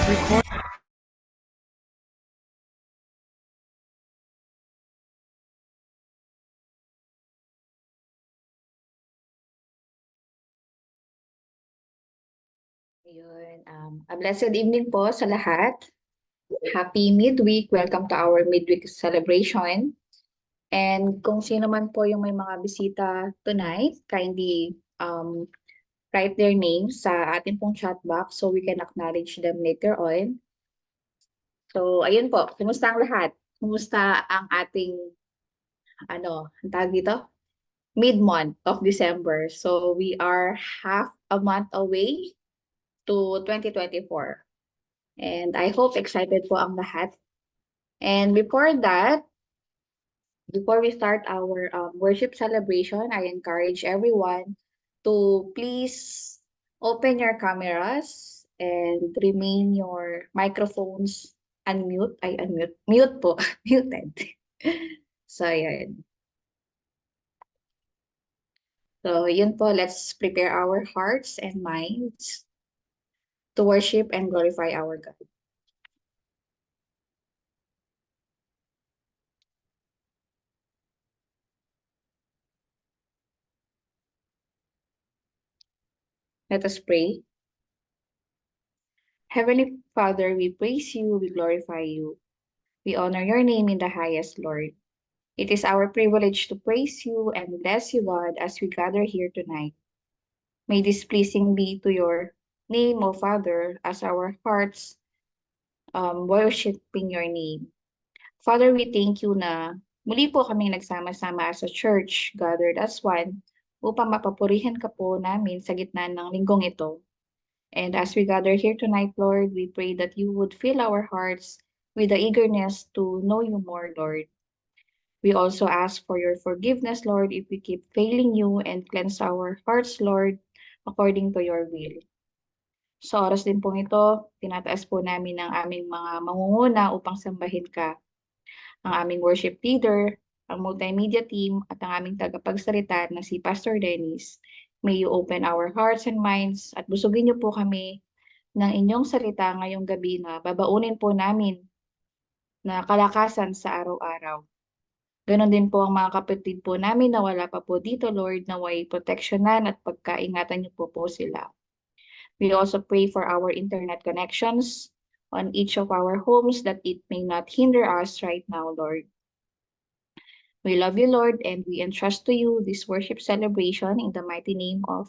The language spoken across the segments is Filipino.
Record. Ayun, a blessed evening po sa lahat. Happy midweek. Welcome to our midweek celebration. And kung sino man po yung may mga bisita tonight, kindly write their names sa ating pong chat box so we can acknowledge them later on. So, ayun po. Kumusta ang lahat? Kumusta ang ating, ang tawag dito? Mid-month of December. So, we are half a month away to 2024. And I hope excited po ang lahat. And before we start our worship celebration, I encourage everyone to please open your cameras and remain your microphones mute po, muted. So, yun. So, yun po, let's prepare our hearts and minds to worship and glorify our God. Let us pray. Heavenly Father, we praise you, we glorify you. We honor your name in the highest, Lord. It is our privilege to praise you and bless you, God, as we gather here tonight. May this pleasing be to your name, O Father, as our hearts worshiping your name. Father, we thank you na muli po kaming nagsama-sama as a church, gathered as one, upang mapapurihan ka po namin sa gitna ng linggong ito. And as we gather here tonight, Lord, we pray that you would fill our hearts with the eagerness to know you more, Lord. We also ask for your forgiveness, Lord, if we keep failing you, and cleanse our hearts, Lord, according to your will. Sa oras din pong ito, tinataas po namin ang aming mga mangunguna upang sambahin ka, ang aming worship leader, ang multimedia team, at ang aming tagapagsalita na si Pastor Dennis. May you open our hearts and minds at busugin niyo po kami ng inyong salita ngayong gabi na babaunin po namin na kalakasan sa araw-araw. Ganon din po ang mga kapatid po namin na wala pa po dito, Lord, naway proteksyonan at pagkaingatan niyo po sila. We also pray for our internet connections on each of our homes that it may not hinder us right now, Lord. We love you, Lord, and we entrust to you this worship celebration in the mighty name of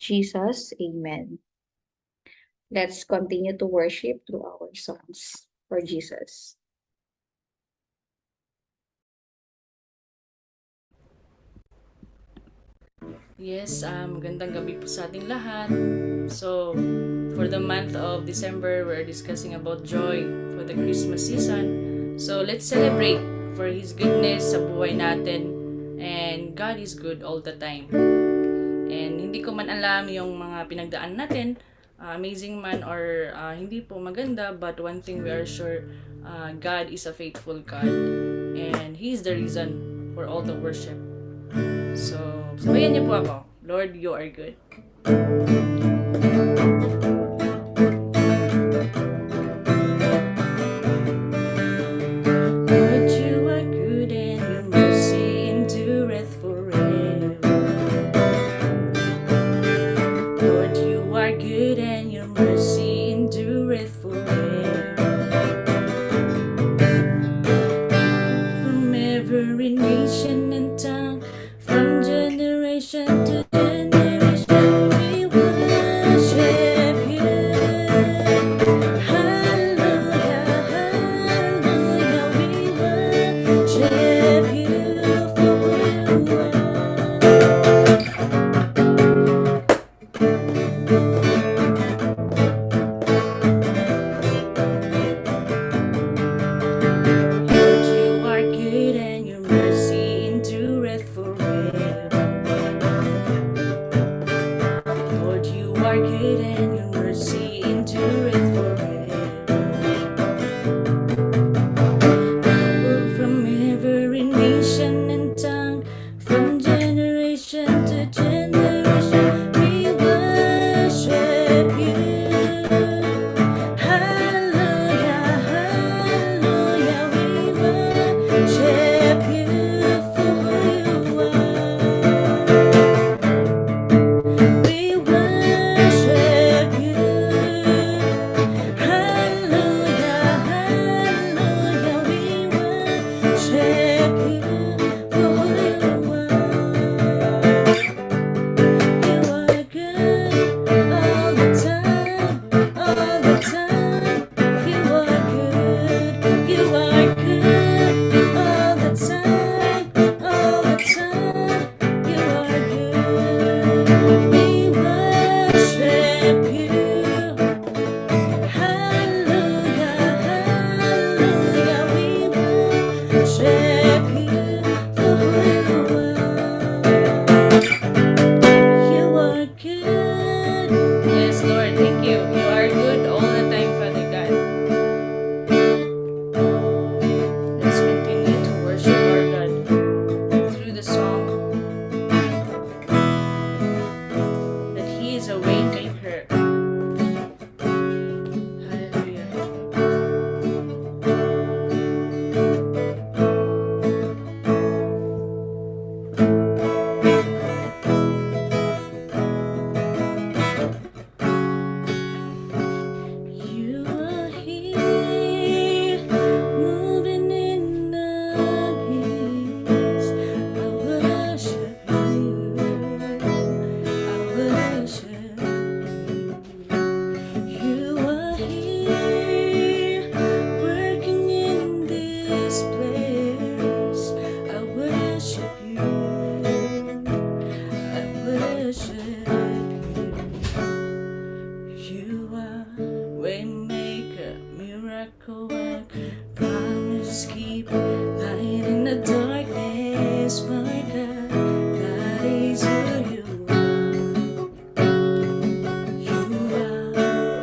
Jesus. Amen. Let's continue to worship through our songs for Jesus. Yes, magandang gabi po sa ating lahat. So, for the month of December, we're discussing about joy for the Christmas season. So, let's celebrate for His goodness sa buhay natin. And God is good all the time. And hindi ko man alam yung mga pinagdaan natin, amazing man or hindi po maganda, but one thing we are sure, God is a faithful God. And He is the reason for all the worship. So, sabayan niyo po ako. Lord, you are good. Lord, you are good and your mercy endureth forever. Lord, you are good and your mercy endureth forever. From every nation and tongue, from generation to generation, we worship miracle worker, promise keep light in the darkness, my God, that is who you are. You are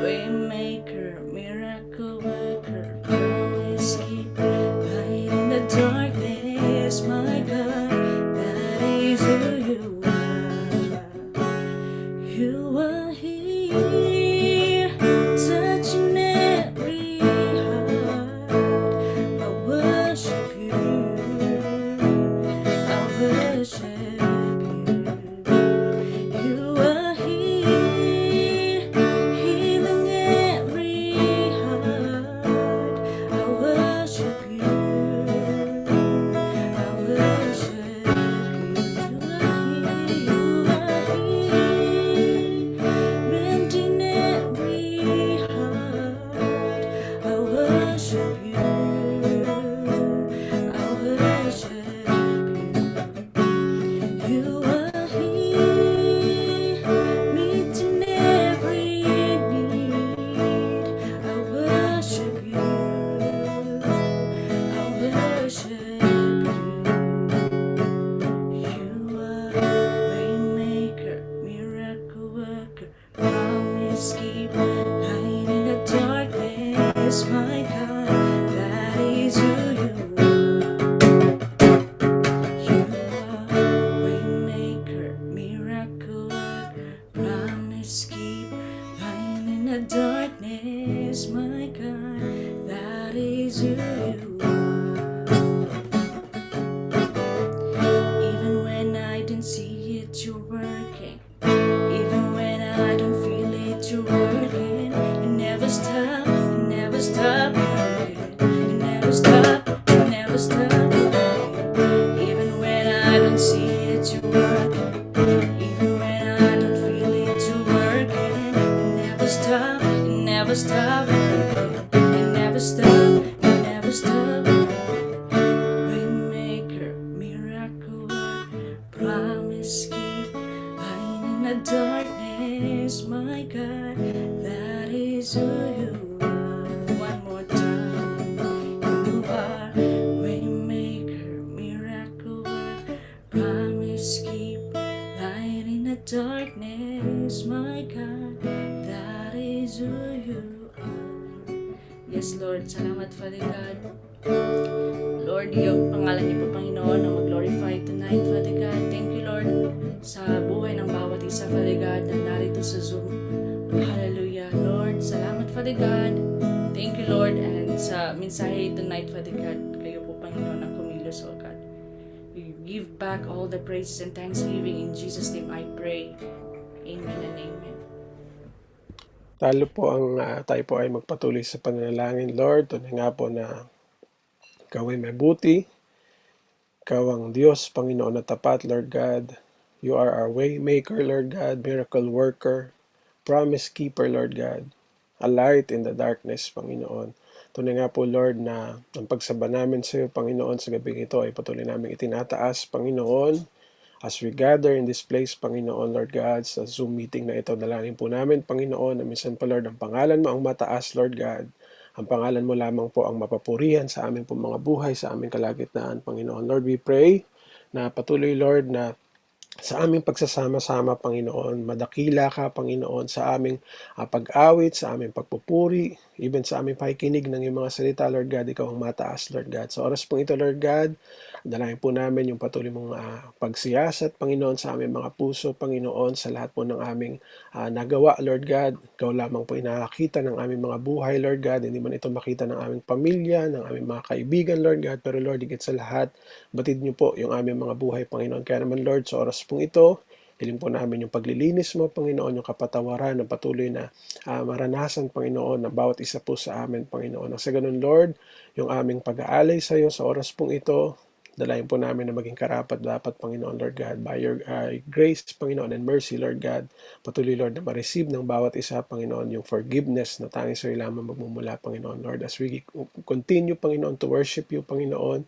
waymaker, miracle worker, promise keep light in the darkness, my God, that is who you are. You are here, touching every heart. I worship you. I worship you. You are here, healing every heart. I worship you. I worship you. You are here, mending every heart. I worship you. I worship you. You are here, meeting every need. I worship you. I worship you. You are waymaker, miracle worker, promise keep light in the darkness, my God, that is who you are. You are waymaker, miracle worker, promise keep light in the darkness, my God, that is who you are. Even when I don't see it, you're working. Even when I don't feel it, you're working. You never stop, you never stop working. You never stop, you never stop working. Even when I don't see it, you're working. Even when I don't feel it, you're working. You never stop, you never stop working. You never stop, you never stop working. Waymaker, miracle worker, promise keep light in the darkness, my God, that is who you are. One more time. You are waymaker, miracle worker, promise keep light in the darkness, my God, that is who you are. Yes, Lord. Salamat, Father God. Lord, yung pangalan niyo po, Panginoon, na mag-glorify tonight, Father God. Thank you, Lord, sa buhay ng bawat isa, Father God, na narito sa Zoom. Hallelujah. Lord, salamat, Father God. Thank you, Lord, and sa mensahe tonight, Father God, kayo po, Panginoon, ang kumilos, O God. We give back all the praises and thanksgiving. In Jesus' name I pray. Amen and amen. Tayo po ay magpatuloy sa pananalangin. Lord, tunay nga po na Ikaw ay mabuti. Ikaw ang Diyos, Panginoon na tapat, Lord God. You are our way maker, Lord God, miracle worker, promise keeper, Lord God, a light in the darkness, Panginoon. Tunay nga po, Lord, na ang pagsamba namin sa iyo, Panginoon, sa gabing ito ay patuloy namin itinataas, Panginoon. As we gather in this place, Panginoon, Lord God, sa Zoom meeting na ito, dalangin po namin, Panginoon, na minsan pa, Lord, ang pangalan mo ang mataas, Lord God. Ang pangalan mo lamang po ang mapapurihan sa aming po mga buhay, sa aming kalagitnaan, Panginoon. Lord, we pray na patuloy, Lord, na sa aming pagsasama-sama, Panginoon, madakila ka, Panginoon, sa aming pag-awit, sa aming pagpupuri, even sa aming pakikinig ng iyong mga salita, Lord God, ikaw ang mataas, Lord God. Sa oras pong ito, Lord God, dalangin po namin yung patuloy mong pagsiyasat, Panginoon, sa aming mga puso, Panginoon, sa lahat po ng aming nagawa, Lord God. Ikaw lamang po inakakita ng aming mga buhay, Lord God. Hindi man ito makita ng aming pamilya, ng aming mga kaibigan, Lord God. Pero Lord, higit sa lahat, batid niyo po yung aming mga buhay, Panginoon. Kaya naman, Lord, sa oras pong ito, hiling po namin yung paglilinis mo, Panginoon, yung kapatawaran na patuloy na maranasan, Panginoon, ng bawat isa po sa amin, Panginoon. Sa ganun, Lord, yung aming pag-aalay sa iyo sa oras pong ito, dalayan po namin na maging karapat dapat, Panginoon, Lord God, by your grace, Panginoon, and mercy, Lord God. Patuloy, Lord, na ma-receive ng bawat isa, Panginoon, yung forgiveness na tanging sa iyo lamang magmumula, Panginoon, Lord. As we continue, Panginoon, to worship you, Panginoon,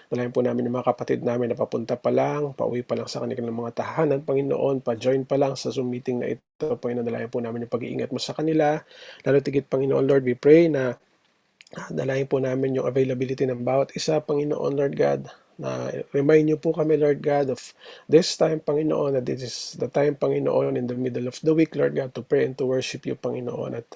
dalayan po namin ng mga kapatid namin na papunta pa lang, pauwi pa lang sa kanilang mga tahanan, Panginoon, pa-join pa lang sa Zoom meeting na ito, Panginoon, dalayan po namin yung pag-iingat mo sa kanila. Lalo tigit, Panginoon, Lord, we pray na Dalayan po namin yung availability ng bawat isa, Panginoon, Lord God, na remind niyo po kami, Lord God, of this time, Panginoon, that this is the time, Panginoon, in the middle of the week, Lord God, to pray and to worship you, Panginoon, at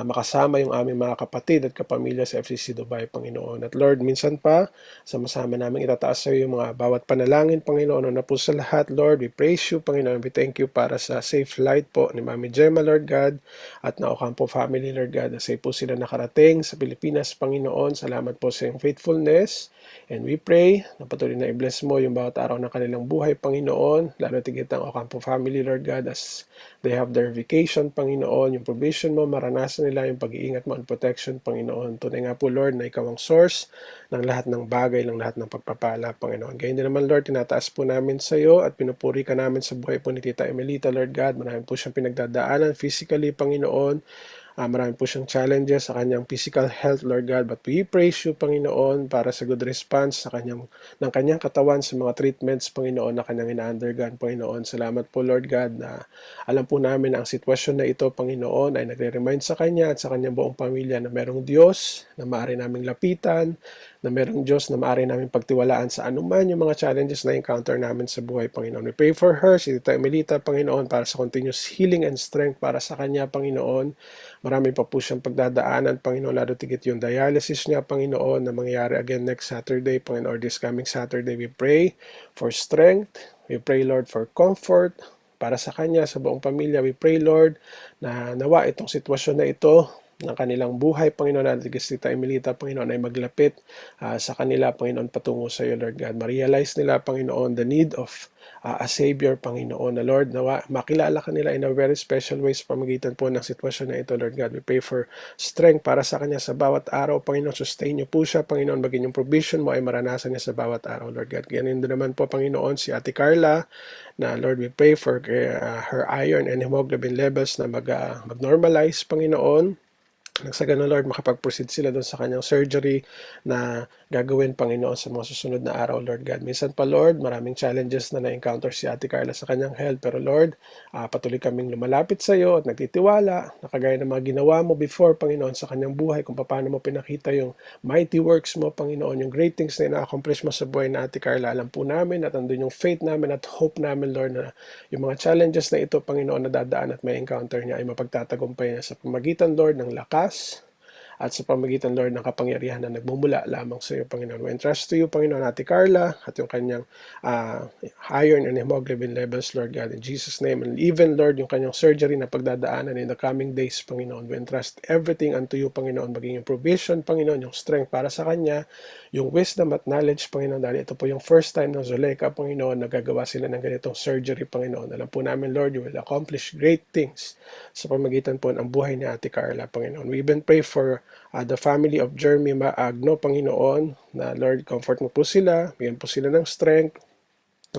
makasama yung aming mga kapatid at kapamilya sa FCC Dubai, Panginoon. At Lord, minsan pa, sama-sama namin itataas sa iyo yung mga bawat panalangin, Panginoon, na po sa lahat, Lord, we praise you, Panginoon, we thank you para sa safe flight po ni Mami Gemma, Lord God, at na Ocampo family, Lord God, na safe po sila nakarating sa Pilipinas, Panginoon. Salamat po sa iyong faithfulness. And we pray na patuloy na i-bless mo yung bawat araw ng kanilang buhay, Panginoon. Lalo tigit ang Ocampo family, Lord God, as they have their vacation, Panginoon. Yung provision mo, maranasan nila yung pag-iingat mo and protection, Panginoon. Tunay nga po, Lord, na ikaw ang source ng lahat ng bagay, ng lahat ng pagpapala, Panginoon. Ganyan din naman, Lord, tinataas po namin sa iyo at pinupuri ka namin sa buhay po ni Tita Emelita, Lord God. Marami po siyang pinagdadaanan physically, Panginoon. Marami po siyang challenges sa kanyang physical health, Lord God. But we praise you, Panginoon, para sa good response ng kanyang katawan sa mga treatments, Panginoon, na kanyang ina-undergone, Panginoon. Salamat po, Lord God, na alam po namin na ang sitwasyon na ito, Panginoon, ay nagre-remind sa kanya at sa kanyang buong pamilya na merong Diyos na maaari naming lapitan, na merong Diyos na maaari namin pagtiwalaan sa anuman yung mga challenges na encounter namin sa buhay, Panginoon. We pray for her, si Tita Emelita, Panginoon, para sa continuous healing and strength para sa kanya, Panginoon. Marami pa po siyang pagdadaanan, Panginoon, lalo tigit yung dialysis niya, Panginoon, na mangyayari again next Saturday, Panginoon, or this coming Saturday. We pray for strength. We pray, Lord, for comfort para sa kanya, sa buong pamilya. We pray, Lord, na nawa itong sitwasyon na ito ng kanilang buhay, Panginoon, at Tita Emelita, Panginoon, ay maglapit sa kanila, Panginoon, patungo sa iyo, Lord God. Ma-realize nila, Panginoon, the need of a Savior, Panginoon, na Lord, na makilala ka nila in a very special ways pamagitan po ng sitwasyon na ito, Lord God. We pray for strength para sa kanya sa bawat araw, Panginoon. Sustain niyo po siya, Panginoon, maging yung provision mo ay maranasan niya sa bawat araw, Lord God. Ganyan din naman po, Panginoon, si Ate Carla, na Lord, we pray for her iron and hemoglobin levels na mag-normalize, Panginoon. Nang sa ganun, Lord, makapag-proceed sila doon sa kanyang surgery na gagawin, Panginoon, sa mga susunod na araw, Lord God. Minsan pa, Lord, maraming challenges na na-encounter si Ate Carla sa kanyang health. Pero, Lord, patuloy kaming lumalapit sa iyo at nagtitiwala na kagaya ng mga ginawa mo before, Panginoon, sa kanyang buhay, kung paano mo pinakita yung mighty works mo, Panginoon, yung great things na ina-accomplish mo sa buhay na Ate Carla. Alam po namin at andun yung faith namin at hope namin, Lord, na yung mga challenges na ito, Panginoon, na dadaan at may encounter niya ay mapagtatagumpay niya sa pamagitan, Lord, ng lakas at sa pamagitan, Lord, ng kapangyarihan na nagmumula lamang sa iyo, Panginoon. We entrust to you, Panginoon, Ate Carla at yung kanyang iron and hemoglobin levels, Lord God, in Jesus' name. And even, Lord, yung kanyang surgery na pagdadaanan in the coming days, Panginoon. We entrust everything unto you, Panginoon, maging yung provision, Panginoon, yung strength para sa kanya, yung wisdom at knowledge, Panginoon, dahil ito po yung first time ng Zuleika, Panginoon, nagagawa sila ng ganitong surgery, Panginoon. Alam po namin, Lord, you will accomplish great things sa pamagitan po ng buhay ni Ate Carla, Panginoon. We even pray for the family of Jeremy Maagno, Panginoon, na Lord, comfort mo po sila, bigyan po sila ng strength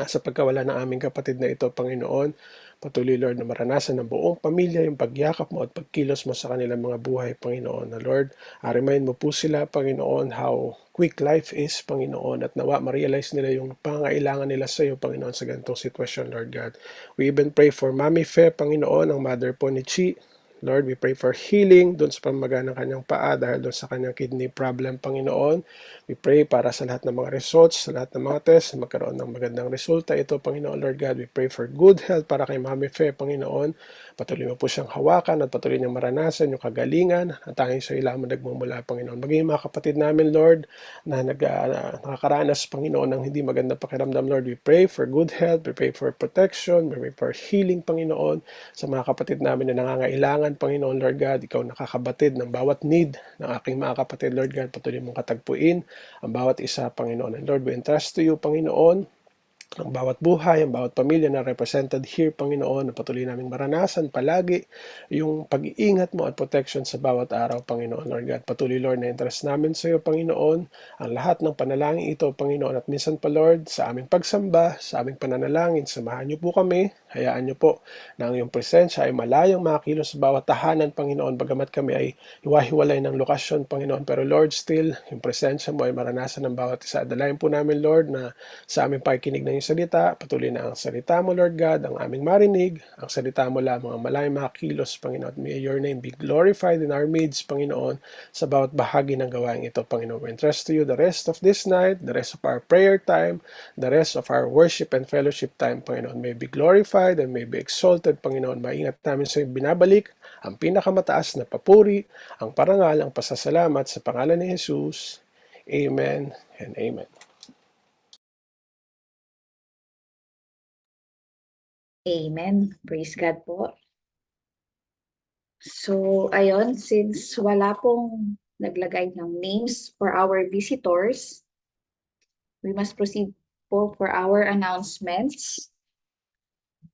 sa pagkawala ng aming kapatid na ito, Panginoon. Patuloy, Lord, na maranasan ng buong pamilya yung pagyakap mo at pagkilos mo sa kanilang mga buhay, Panginoon. Na Lord, remind mo po sila, Panginoon, how quick life is, Panginoon, at nawa ma-realize nila yung pangailangan nila sa iyo, Panginoon, sa ganitong sitwasyon, Lord God. We even pray for Mami Fe, Panginoon, ang mother po ni Chi. Lord, we pray for healing doon sa pamaga ng kanyang paa dahil doon sa kanyang kidney problem, Panginoon. We pray para sa lahat ng mga results, sa lahat ng mga tests, magkaroon ng magandang resulta. Ito, Panginoon, Lord God, we pray for good health para kay Mami Fe, Panginoon. Patuloy mo po siyang hawakan at patuloy niyang maranasan yung kagalingan at tanging sa iyo lamang nagmumula, Panginoon. Maging mga kapatid namin, Lord, na nakakaranas, Panginoon, ng hindi magandang pakiramdam, Lord, we pray for good health, we pray for protection, we pray for healing, Panginoon, sa mga kapatid namin na nangangailangan, Panginoon, Lord God. Ikaw nakakabatid ng bawat need ng aking mga kapatid, Lord God. Patuloy mong katagpuin ang bawat isa, Panginoon. And Lord, we entrust to you, Panginoon, ang bawat buhay, ang bawat pamilya na represented here, Panginoon, na patuloy naming maranasan palagi yung pag-iingat mo at protection sa bawat araw, Panginoon, Lord God. Patuloy, Lord, na interest namin sa iyo, Panginoon, ang lahat ng panalangin ito, Panginoon, at minsan pa, Lord, sa aming pagsamba, sa aming pananalangin, samahan niyo po kami Hayaan niyo po na ang iyong presensya ay malayang makakilos sa bawat tahanan, Panginoon, bagamat kami ay hiwa-hiwalay ng lokasyon, Panginoon. Pero Lord, still, yung presensya mo ay maranasan ng bawat isa. Dalayan po namin, Lord, na sa aming pakikinig ng iyong salita, patuloy na ang salita mo, Lord God, ang aming marinig, ang salita mo lamang ang malayang makakilos, Panginoon. May your name be glorified in our midst, Panginoon, sa bawat bahagi ng gawain ito, Panginoon. We entrust to you the rest of this night, the rest of our prayer time, the rest of our worship and fellowship time, Panginoon. May be glorified and may be exalted, Panginoon. Maingat namin sa binabalik ang pinakamataas na papuri, ang parangal, ang pasasalamat sa pangalan ni Jesus. Amen and amen. Amen. Praise God po. So, ayun, since wala pong naglagay ng names for our visitors, we must proceed po for our announcements.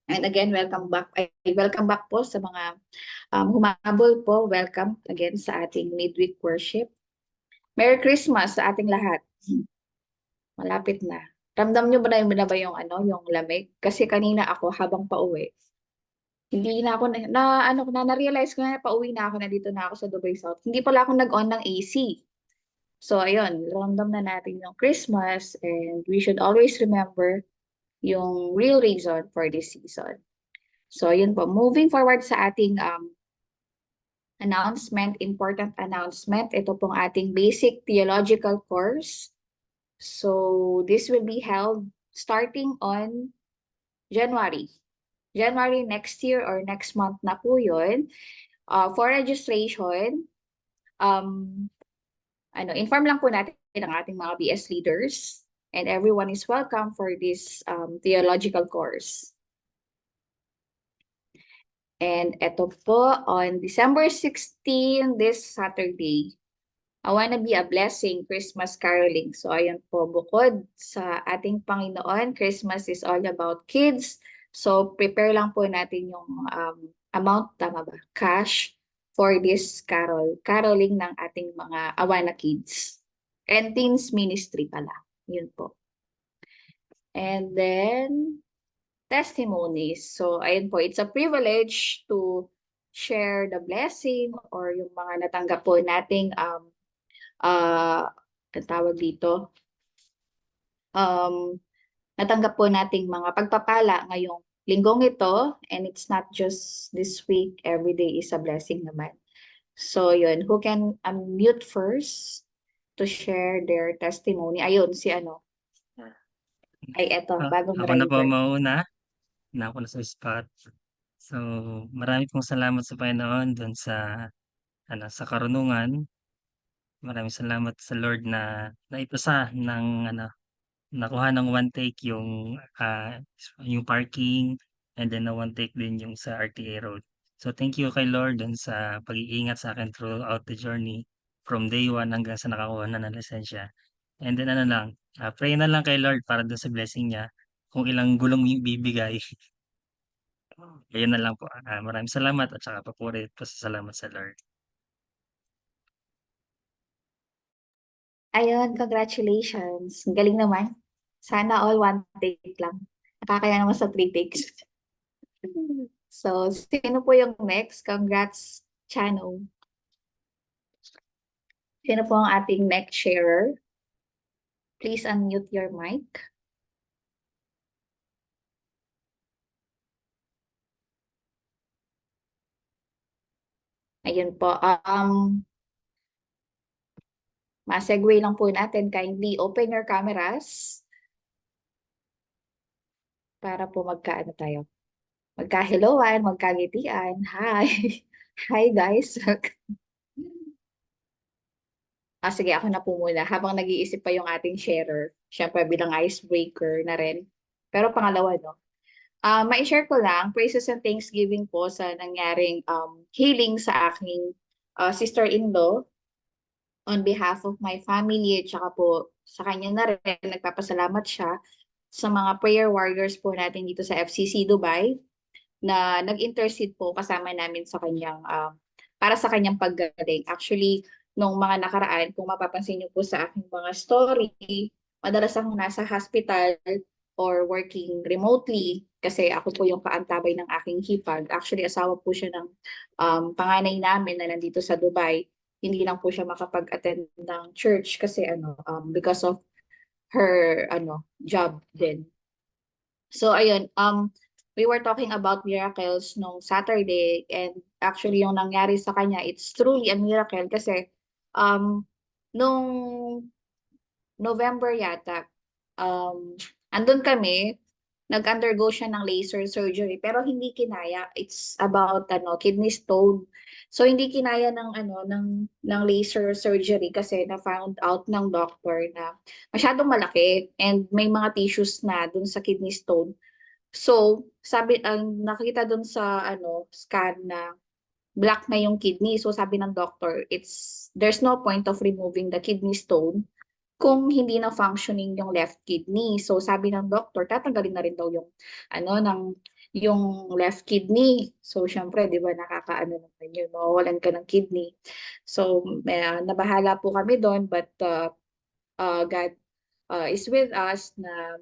And again, welcome back po sa mga humabol po. Welcome again sa ating midweek worship. Merry Christmas sa ating lahat. Malapit na. Ramdam nyo ba na ba yung yung lamig? Kasi kanina ako habang pauwi, hindi na ako na-realize ko na pauwi na ako, na dito na ako sa Dubai South. Hindi pala ako nag-on ng AC. So ayun, ramdam na natin yung Christmas, and we should always remember yung real reason for this season. So yun po, moving forward sa ating important announcement, ito pong ating basic theological course. So this will be held starting on January next year, or next month na po yun. For registration, inform lang po natin ang ating mga BS leaders, and everyone is welcome for this theological course. And eto po, on December 16, this Saturday, I wanna be a blessing, Christmas caroling. So ayun po, bukod sa ating Panginoon, Christmas is all about kids. So prepare lang po natin yung amount, tama ba? Cash for this caroling ng ating mga Awana kids. And teens ministry pala. Yun po. And then, testimonies. So, ayun po, it's a privilege to share the blessing or yung mga natanggap po nating ang tawag dito, natanggap po nating mga pagpapala ngayong linggong ito, and it's not just this week, every day is a blessing naman. So, yun, who can unmute first to share their testimony? Ayun, si ay eto, bagong Ako na po driver. mauna, na ako na sa spot. So, marami pong salamat sa Panginoon doon sa sa karunungan. Maraming salamat sa Lord na naipasa ng nakuha ng one take yung parking, and then na one take din yung sa RTA Road. So thank you kay Lord doon sa pag-iingat sa akin throughout the journey from day 1 hanggang sa nakakuha na ng lisensya. And then pray na lang kay Lord para doon sa blessing niya, kung ilang gulong yung bibigay. Ayun na lang po. Maraming salamat at saka papuri at pasasalamat sa Lord. Ayun, congratulations. Ang galing naman. Sana all one take lang. Nakakaya naman sa 3 takes. So, sino po yung next? Congrats, Chano. Sino po ang ating next sharer? Please unmute your mic. Ayun po. Ma-segue lang po natin. Kindly open your cameras para po magka-helloan, magkagitian. Hi! Hi guys! Sige, ako na po muna. Habang nag-iisip pa yung ating sharer, syempre bilang icebreaker na rin. Pero pangalawa, no? Ma-share ko lang, praises and thanksgiving po sa nangyaring healing sa aking sister-in-law on behalf of my family, at saka po sa kanya na rin, nagpapasalamat siya sa mga prayer warriors po natin dito sa FCC Dubai na nag-intercede po kasama namin sa kanyang para sa kanyang paggaling. Actually, nung mga nakaraan, kung mapapansin niyo po sa aking mga story, madalas akong nasa hospital or working remotely kasi ako po yung kaantabay ng aking hipag. Actually, asawa po siya ng panganay namin na nandito sa Dubai. Hindi lang po siya makapag-attend ng church kasi because of her job din. So ayun, we were talking about miracles nung Saturday, and actually yung nangyari sa kanya, it's truly a miracle kasi nung November yata, andun kami, nag-undergo siya ng laser surgery pero hindi kinaya. It's about kidney stone. So hindi kinaya ng laser surgery kasi na found out ng doctor na masyadong malaki and may mga tissues na dun sa kidney stone. So sabi ang nakita dun sa scan na black na yung kidney. So sabi ng doctor, there's no point of removing the kidney stone kung hindi na functioning yung left kidney. So sabi ng doctor, tatanggalin na rin daw yung left kidney. So syempre, 'di ba, nakakaano naman yun, mawawalan ka ng kidney. So nabahala po kami doon, but God is with us na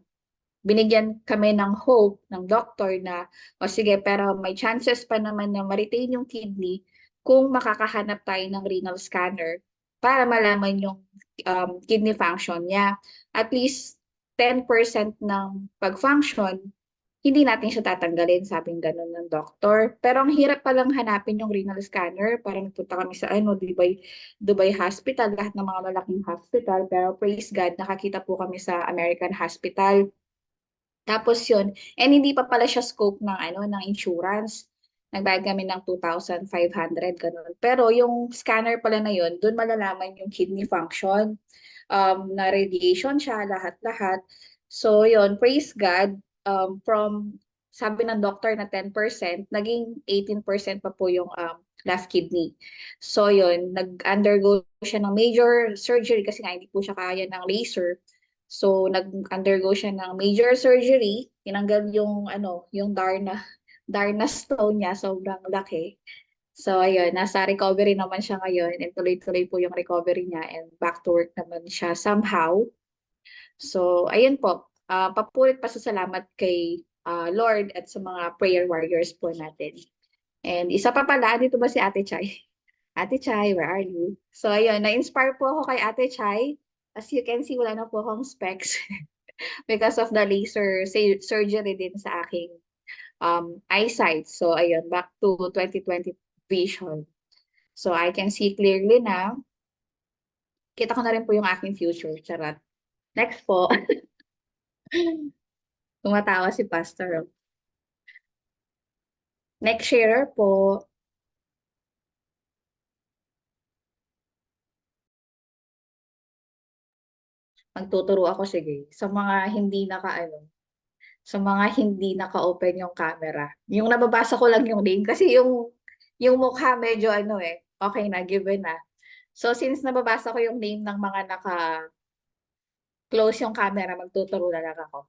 binigyan kami ng hope ng doctor na o sige, pero may chances pa naman na ma-retain yung kidney kung makakahanap tayo ng renal scanner para malaman yung kidney function niya. At least 10% ng pag-function, hindi natin siya tatanggalin, sabing ganun ng doktor. Pero ang hirap palang hanapin yung renal scanner. Parang nagpunta kami sa Dubai Hospital, lahat ng mga malaking hospital. Pero praise God, nakakita po kami sa American Hospital. Tapos yun, and hindi pa pala siya scope ng insurance. Nagbayad kami ng 2,500 ganun. Pero yung scanner pala na yun, doon malalaman yung kidney function, na radiation siya, lahat-lahat. So yun, praise God, from sabi ng doctor na 10%, naging 18% pa po yung left kidney. So yun, nag-undergo siya ng major surgery kasi nga hindi po siya kaya ng laser. So nag-undergo siya ng major surgery, tinanggal yung Darna stone niya, sobrang laki. So ayun, nasa recovery naman siya ngayon, and tuloy-tuloy po yung recovery niya, and back to work naman siya somehow. So ayun po, papulit pasasalamat kay Lord at sa mga prayer warriors po natin. And isa pa pala, dito ba si Ate Chay? Ate Chay, where are you? So ayun, na-inspire po ako kay Ate Chay. As you can see, wala na po akong specs because of the laser surgery din sa aking eyesight. So ayun, back to 2020 vision. So I can see clearly na. Kita ko na rin po yung aking future. Charot. Next po. Tumatawa si Pastor. Next sharer po. Magtuturo ako, sige. Sa mga hindi naka-open yung camera. Yung nababasa ko lang yung name kasi yung mukha medyo okay na, given na. So since nababasa ko yung name ng mga naka-close yung camera, magtuturo na lang ako.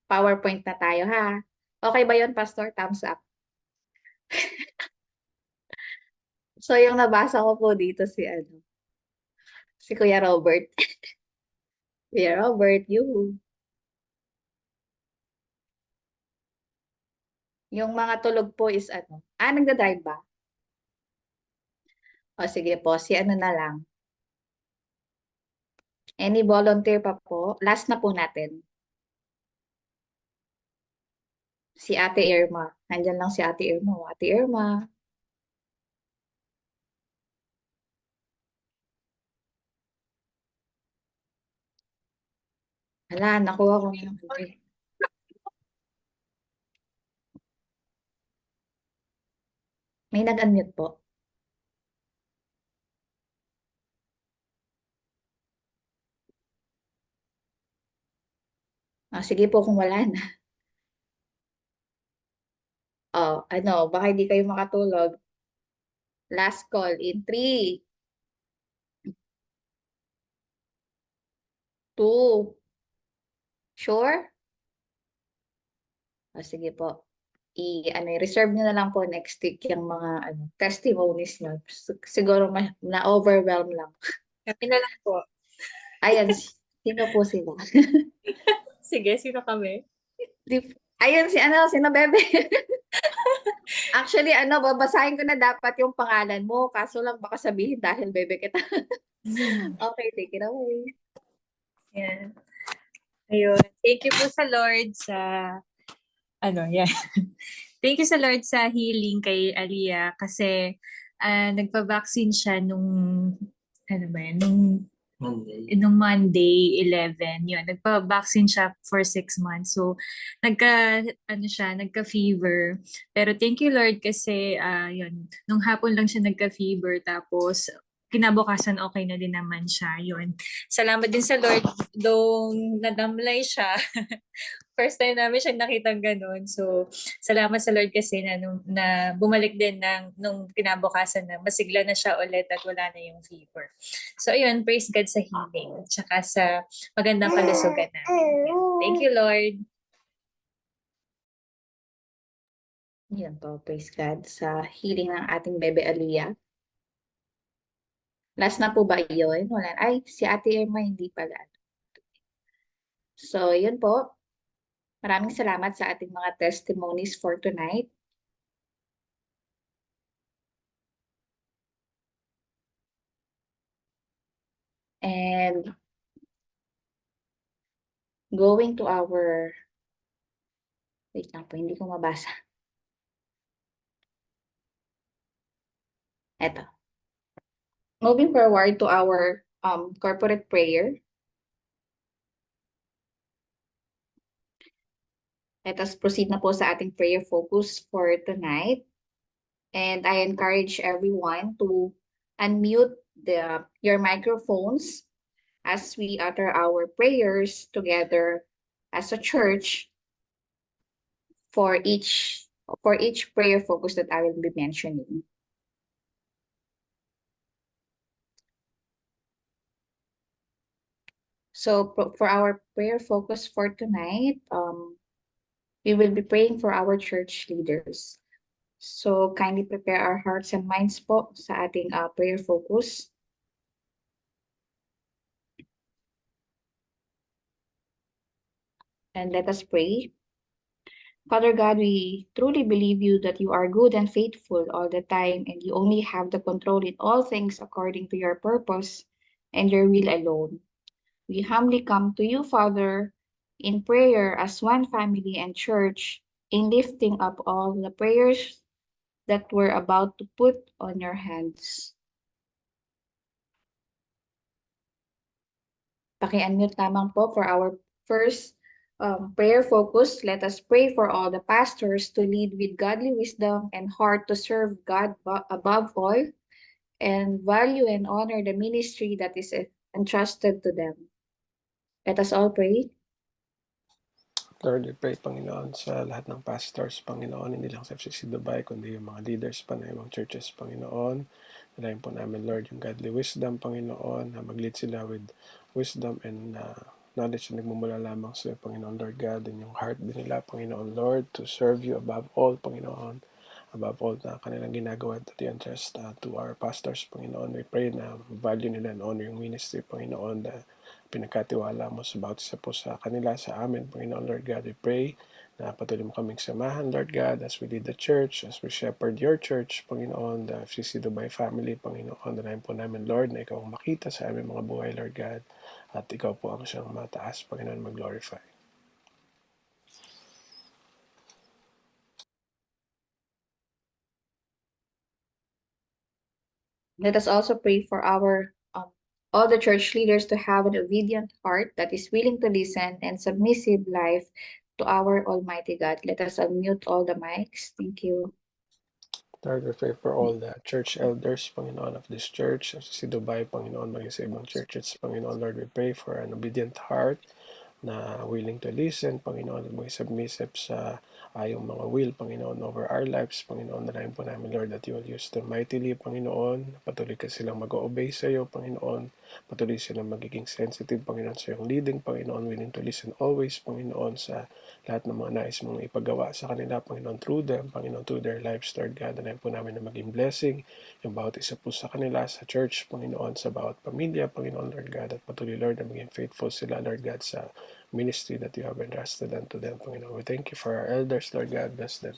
PowerPoint na tayo, ha? Okay ba yun, Pastor? Thumbs up. So yung nabasa ko po dito si Kuya Robert. Kuya Robert, you. Yung mga tulog po is nagda-drive ba? O sige po, si na lang. Any volunteer pa po? Last na po natin. Si Ate Irma. Nandyan lang si Ate Irma. Ate Irma. Hala, nakuha ko na yung May nag-unmute po. Sige po kung wala na. Baka hindi kayo makatulog. Last call in 3, 2. Sure? Sige po. Reserve nyo na lang po next week yung mga testimonies nyo. Siguro na-overwhelm lang. Happy na lang po. Ayan, Sino po sila? Sige, sino kami? Ayun, sino Bebe? Actually, babasahin ko na dapat yung pangalan mo. Kaso lang baka sabihin dahil Bebe kita. Okay, take it away. Yan. Ayun. Thank you po sa Lord sa yan. Thank you sa Lord sa healing kay Aliyah kasi nagpa-vaccine siya nung nung Monday 11 yun. Nagpa-vaccine siya for 6 months. So nagka-fever. Pero thank you Lord kasi yun, nung hapon lang siya nagka-fever tapos kinabukasan okay na din naman siya. Yun. Salamat din sa Lord dong nadamlay siya. First time namin siya nakitang ganun. So, salamat sa Lord kasi na bumalik din nung kinabukasan na masigla na siya ulit at wala na yung fever. So, ayun, praise God sa healing. Tsaka sa magandang kalusugan namin. Thank you, Lord. Yun po, praise God sa healing ng ating Bebe Aliyah. Last na po ba yun? Wala. Ay, si Ate Emma hindi pala. So, yun po. Maraming salamat sa ating mga testimonies for tonight. And going to our... Wait lang po, hindi ko mabasa. Eto. Moving forward to our corporate prayer. Let us proceed na po sa ating prayer focus for tonight. And I encourage everyone to unmute your microphones as we utter our prayers together as a church for each prayer focus that I will be mentioning. So for our prayer focus for tonight, we will be praying for our church leaders. So kindly prepare our hearts and minds po sa ating prayer focus. And let us pray. Father God, we truly believe you that you are good and faithful all the time, and you only have the control in all things according to your purpose and your will alone. We humbly come to you, Father, in prayer as one family and church, in lifting up all the prayers that we're about to put on your hands. Paki-unmute lamang po for our first prayer focus. Let us pray for all the pastors to lead with godly wisdom and heart to serve God above all, and value and honor the ministry that is entrusted to them. Let us all pray. Lord, we pray, Panginoon, sa lahat ng pastors, Panginoon, hindi lang sa FCC Dubai, kundi yung mga leaders pa na ibang churches, Panginoon. Nalayan po namin, Lord, yung godly wisdom, Panginoon, na mag-lead sila with wisdom and knowledge na nagmumula lamang sa Panginoon, Lord God, and yung heart din nila, Panginoon, Lord, to serve you above all, Panginoon, above all na kanilang ginagawa at entrust to our pastors, Panginoon. We pray na value nila and honor yung ministry, Panginoon, na pinagkatiwala mo sa bawat isa po sa kanila, sa amin, Panginoon, Lord God. We pray na patuloy mo kaming samahan, Lord God, as we lead the church, as we shepherd your church, Panginoon, the FCC Dubai family, Panginoon. Dalayan po namin, Lord, na ikaw ang makita sa aming mga buhay, Lord God, at ikaw po ang siyang mataas, Panginoon, mag-glorify. Let us also pray for our all the church leaders to have an obedient heart that is willing to listen and submissive life to our Almighty God. Let us unmute all the mics. Thank you. Lord, we pray for all the church elders, Panginoon, of this church, FCC Dubai, Panginoon, maging sa ibang churches, Panginoon, Lord, we pray for an obedient heart na willing to listen, Panginoon, at maging submissive sa ayong mga will, Panginoon, over our lives, Panginoon. Nalayan po namin, Lord, that you will use them mightily, Panginoon. Patuloy ka silang mag-obey sa iyo, Panginoon. Patuloy silang magiging sensitive, Panginoon, sa iyong leading, Panginoon, willing to listen always, Panginoon, sa lahat ng mga nais mong ipagawa sa kanila, Panginoon, through them, Panginoon, through their lives, Lord God. Dalayan po namin na maging blessing yung bawat isa po sa kanila, sa church, Panginoon, sa bawat pamilya, Panginoon, Lord God, at patuloy, Lord, na maging faithful sila, Lord God, sa ministry that you have entrusted unto them, Panginoon. We thank you for our elders, Lord God. Bless them.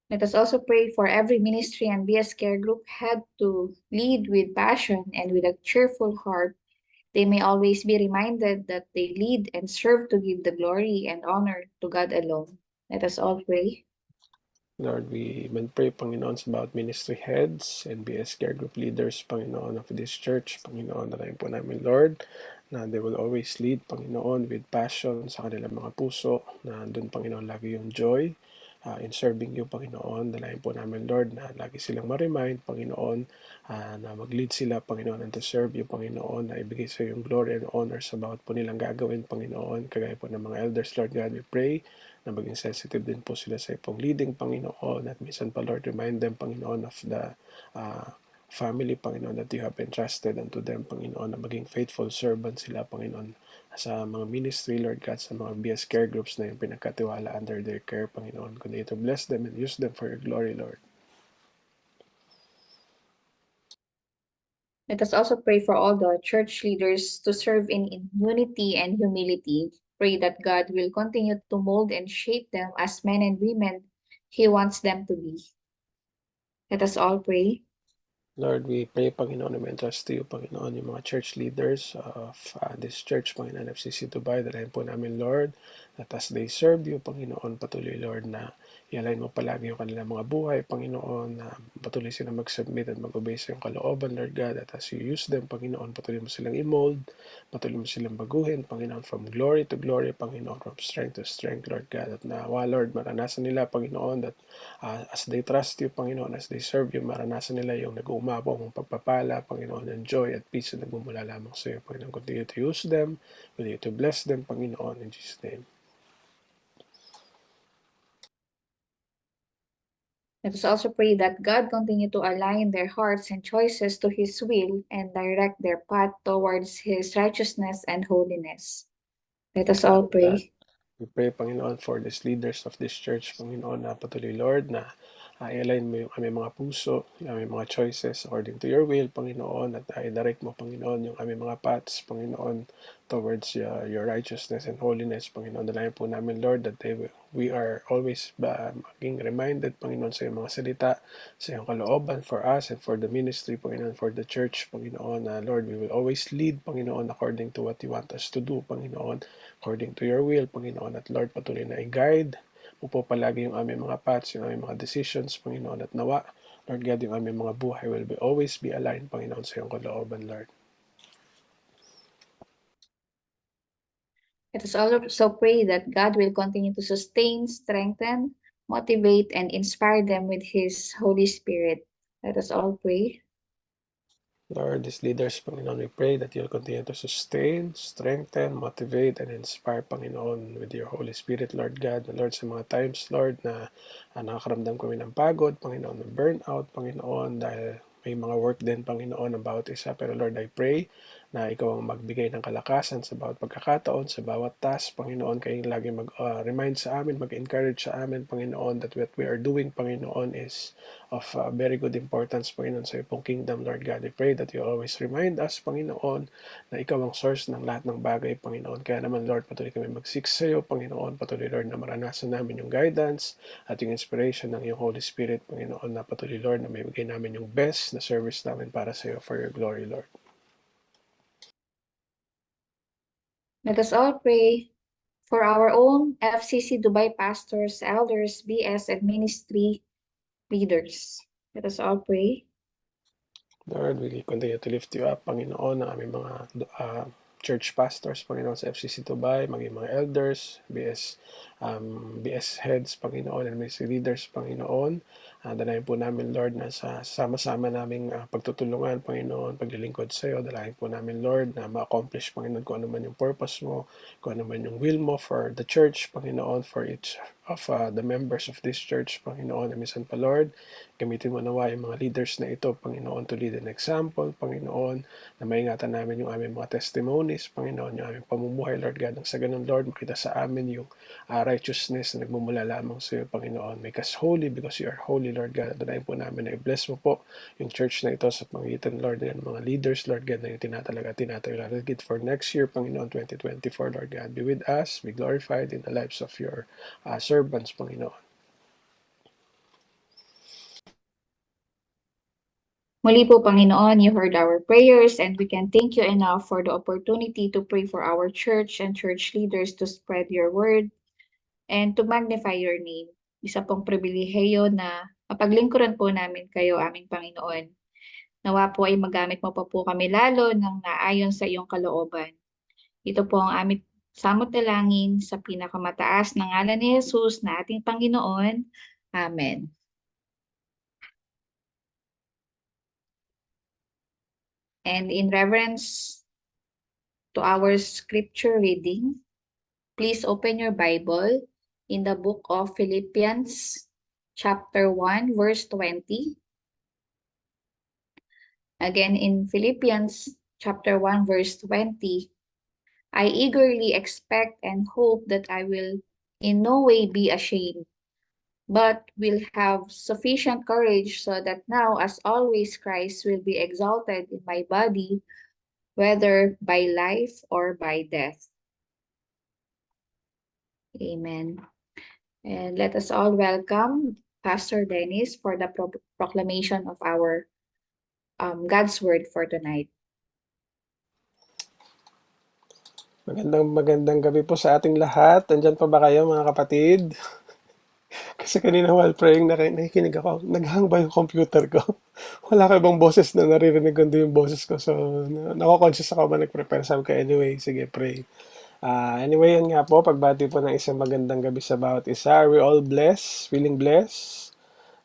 Let us also pray for every ministry and BS Care Group head to lead with passion and with a cheerful heart. They may always be reminded that they lead and serve to give the glory and honor to God alone. Let us all pray. Lord, we even pray, Panginoon, sa bawat ministry heads and BS Care Group leaders, Panginoon, of this church. Panginoon, nalayan po namin, Lord, na they will always lead, Panginoon, with passion sa kanilang mga puso, na doon, Panginoon, lagi yung joy in serving you, Panginoon. Nalayan po namin, Lord, na lagi silang ma-remind, Panginoon, na mag-lead sila, Panginoon, and to serve you, Panginoon, na ibigay sa yung glory and honor sa bawat po nilang gagawin, Panginoon. Kagaya po ng mga elders, Lord God, we pray na maging sensitive din po sila sa ipong leading, Panginoon, at minsan pa, Lord, remind them, Panginoon, of the family, Panginoon, that you have entrusted unto them, Panginoon, na maging faithful servant sila, Panginoon, sa mga ministry, Lord God, sa mga BS care groups na yung pinagkatiwala under their care, Panginoon. Continue to bless them and use them for your glory, Lord. Let us also pray for all the church leaders to serve in unity and humility. Pray that God will continue to mold and shape them as men and women He wants them to be. Let us all pray. Lord, we pray, Panginoon, na may entrust to you, Panginoon, yung mga church leaders of this church, Panginoon, FCC Dubai. Dalayan po namin, Lord, that as they serve you, Panginoon, patuloy, Lord, na i-align mo palagi yung kanilang mga buhay, Panginoon, na patuloy silang mag-submit at mag-obey sa iyong kalooban, Lord God, at as you use them, Panginoon, patuloy mo silang i-mold, patuloy mo silang baguhin, Panginoon, from glory to glory, Panginoon, from strength to strength, Lord God, at nawa, Lord, maranasan nila, Panginoon, that as they trust you, Panginoon, as they serve you, maranasan nila yung nag-uumapong pagpapala, Panginoon, and joy at peace na nagmumula lamang sa iyo, Panginoon. Continue to use them, continue to bless them, Panginoon, in Jesus' name. Let us also pray that God continue to align their hearts and choices to His will and direct their path towards His righteousness and holiness. Let us all pray. We pray, Panginoon, for these leaders of this church, Panginoon, na patuloy, Lord, na i-align mo yung aming mga puso, yung aming mga choices according to your will, Panginoon, at i-direct mo, Panginoon, yung aming mga paths, Panginoon, towards your righteousness and holiness, Panginoon. Dalayan po namin, Lord, that we are always maging reminded, Panginoon, sa iyong mga salita, sa iyong kalooban for us and for the ministry, Panginoon, for the church, Panginoon. Lord, we will always lead, Panginoon, according to what you want us to do, Panginoon, according to your will, Panginoon. At Lord, patuloy na i-guide mo po palagi yung aming mga paths, yung aming mga decisions, Panginoon. At nawa, Lord God, yung aming mga buhay will always be aligned, Panginoon, sa iyong kalooban, Lord. Let us also pray that God will continue to sustain, strengthen, motivate, and inspire them with His Holy Spirit. Let us all pray. Lord, these leaders, Panginoon, we pray that you'll continue to sustain, strengthen, motivate, and inspire, Panginoon, with your Holy Spirit, Lord God. And Lord, sa mga times, Lord, na nakakaramdam kami ng pagod, Panginoon, ng burnout, Panginoon, dahil may mga work din, Panginoon, ng bawat isa. Pero Lord, I pray na ikaw ang magbigay ng kalakasan sa bawat pagkakataon, sa bawat task, Panginoon, kayong lagi mag-remind sa amin, mag-encourage sa amin, Panginoon, that what we are doing, Panginoon, is of very good importance, Panginoon, sa iyong kingdom, Lord God. I pray that you always remind us, Panginoon, na ikaw ang source ng lahat ng bagay, Panginoon. Kaya naman, Lord, patuloy kami mag-seek sa iyo, Panginoon. Patuloy, Lord, na maranasan namin yung guidance at yung inspiration ng iyong Holy Spirit, Panginoon, na patuloy, Lord, na may bigay namin yung best na service namin para sa iyo for your glory, Lord. Let us all pray for our own FCC Dubai pastors, elders, BS, and ministry leaders. Let us all pray. Lord, we continue to lift you up, Panginoon, ang aming mga church pastors, Panginoon, sa FCC Dubai, maging mga elders, BS heads, Panginoon, and ministry leaders, Panginoon. Dalayan po namin, Lord, na sa sama-sama naming pagtutulungan, Panginoon, paglilingkod sa iyo. Dalayan po namin, Lord, na ma-accomplish, Panginoon, kung ano man yung purpose mo, kung ano man yung will mo for the church, Panginoon, for each of the members of this church, Panginoon. Na minsan pa, Lord, gamitin mo nawa yung mga leaders na ito, Panginoon, to lead an example, Panginoon, na maingatan namin yung aming mga testimonies, Panginoon, yung aming pamumuhay, Lord God. Nang sa ganun, Lord, makita sa amin yung righteousness na nagmumula lamang sa iyo, Panginoon. Make us holy because you are holy, Lord God. Danayin po namin na i-bless mo po yung church na ito sa pangitan, Lord, ng mga leaders, Lord God, na yung tinatayo, Lord God, for next year, Panginoon, 2024, Lord God. Be with us, be glorified in the lives of your servants, Panginoon. Muli po, Panginoon, you heard our prayers and we can thank you enough for the opportunity to pray for our church and church leaders to spread your word and to magnify your name. Isa pong pribilehiyo na mapaglingkuran po namin kayo, aming Panginoon. Nawa po ay magamit mo pa po kami lalo ng naayon sa iyong kalooban. Ito po ang aming samot dalangin sa pinakamataas na ngalan ni Jesus na ating Panginoon. Amen. And in reverence to our scripture reading, please open your Bible in the book of Philippians, chapter 1, verse 20. Again, in Philippians, chapter 1, verse 20, I eagerly expect and hope that I will in no way be ashamed, but will have sufficient courage so that now, as always, Christ will be exalted in my body, whether by life or by death. Amen. And let us all welcome Pastor Dennis for the proclamation of our God's word for tonight. Magandang gabi po sa ating lahat. Andyan pa ba kayo, mga kapatid? Kasi kanina while praying, nakikinig ako. Naghang ba yung computer ko? Wala ka ibang boses na naririnig kundi yung boses ko. So, nako-conscious ako ba nag-prepare. Sabi ko, anyway, sige, pray. Anyway, yan nga po, pagbati po ng isang magandang gabi sa bawat isa. Are we all blessed? Feeling blessed?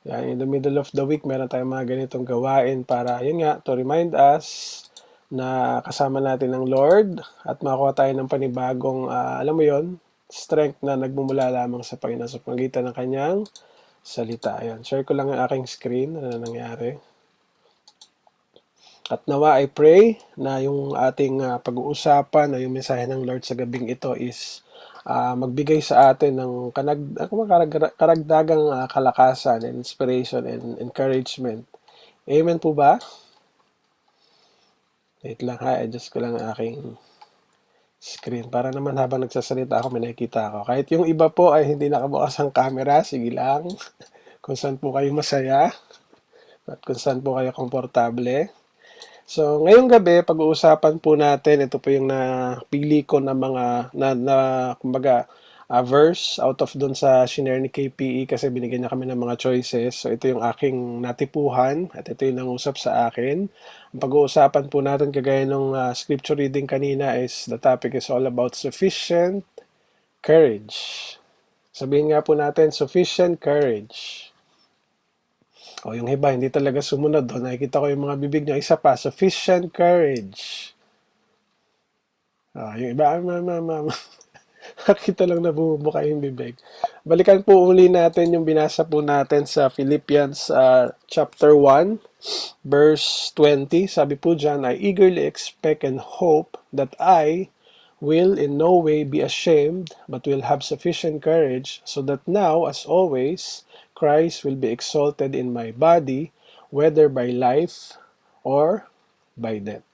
Yan, in the middle of the week, meron tayong mga ganitong gawain para, yun nga, to remind us na kasama natin ng Lord at makuha tayo ng panibagong, alam mo yon, strength na nagmumula lamang sa Panginoon sa pagitan ng kanyang salita. Ayan, share ko lang ang aking screen, ano nangyari. At nawa I pray na yung ating pag-uusapan o yung mensahe ng Lord sa gabing ito is magbigay sa atin ng karagdagang kalakasan, inspiration, and encouragement. Amen po ba? Wait lang ha, adjust ko lang ang aking screen. Para naman habang nagsasalita ako, may nakikita ako. Kahit yung iba po ay hindi nakabukas ang camera, sige lang. Kung saan po kayo masaya at kung saan po kayo komportable. So, ngayong gabi, pag-uusapan po natin, ito po yung napili ko na mga, kumbaga, verse out of dun sa shinare ni KPE kasi binigyan niya kami ng mga choices. So, ito yung aking natipuhan at ito yung nangusap sa akin. Ang pag-uusapan po natin kagaya ng scripture reading kanina is the topic is all about sufficient courage. Sabihin nga po natin, sufficient courage. O yung iba, hindi talaga sumunod. O, nakikita ko yung mga bibig niya. Isa pa, sufficient courage. Yung iba, nakita lang na bumubuka yung bibig. Balikan po uli natin yung binasa po natin sa Philippians chapter 1, verse 20. Sabi po dyan, I eagerly expect and hope that I will in no way be ashamed, but will have sufficient courage, so that now, as always, Christ will be exalted in my body, whether by life or by death.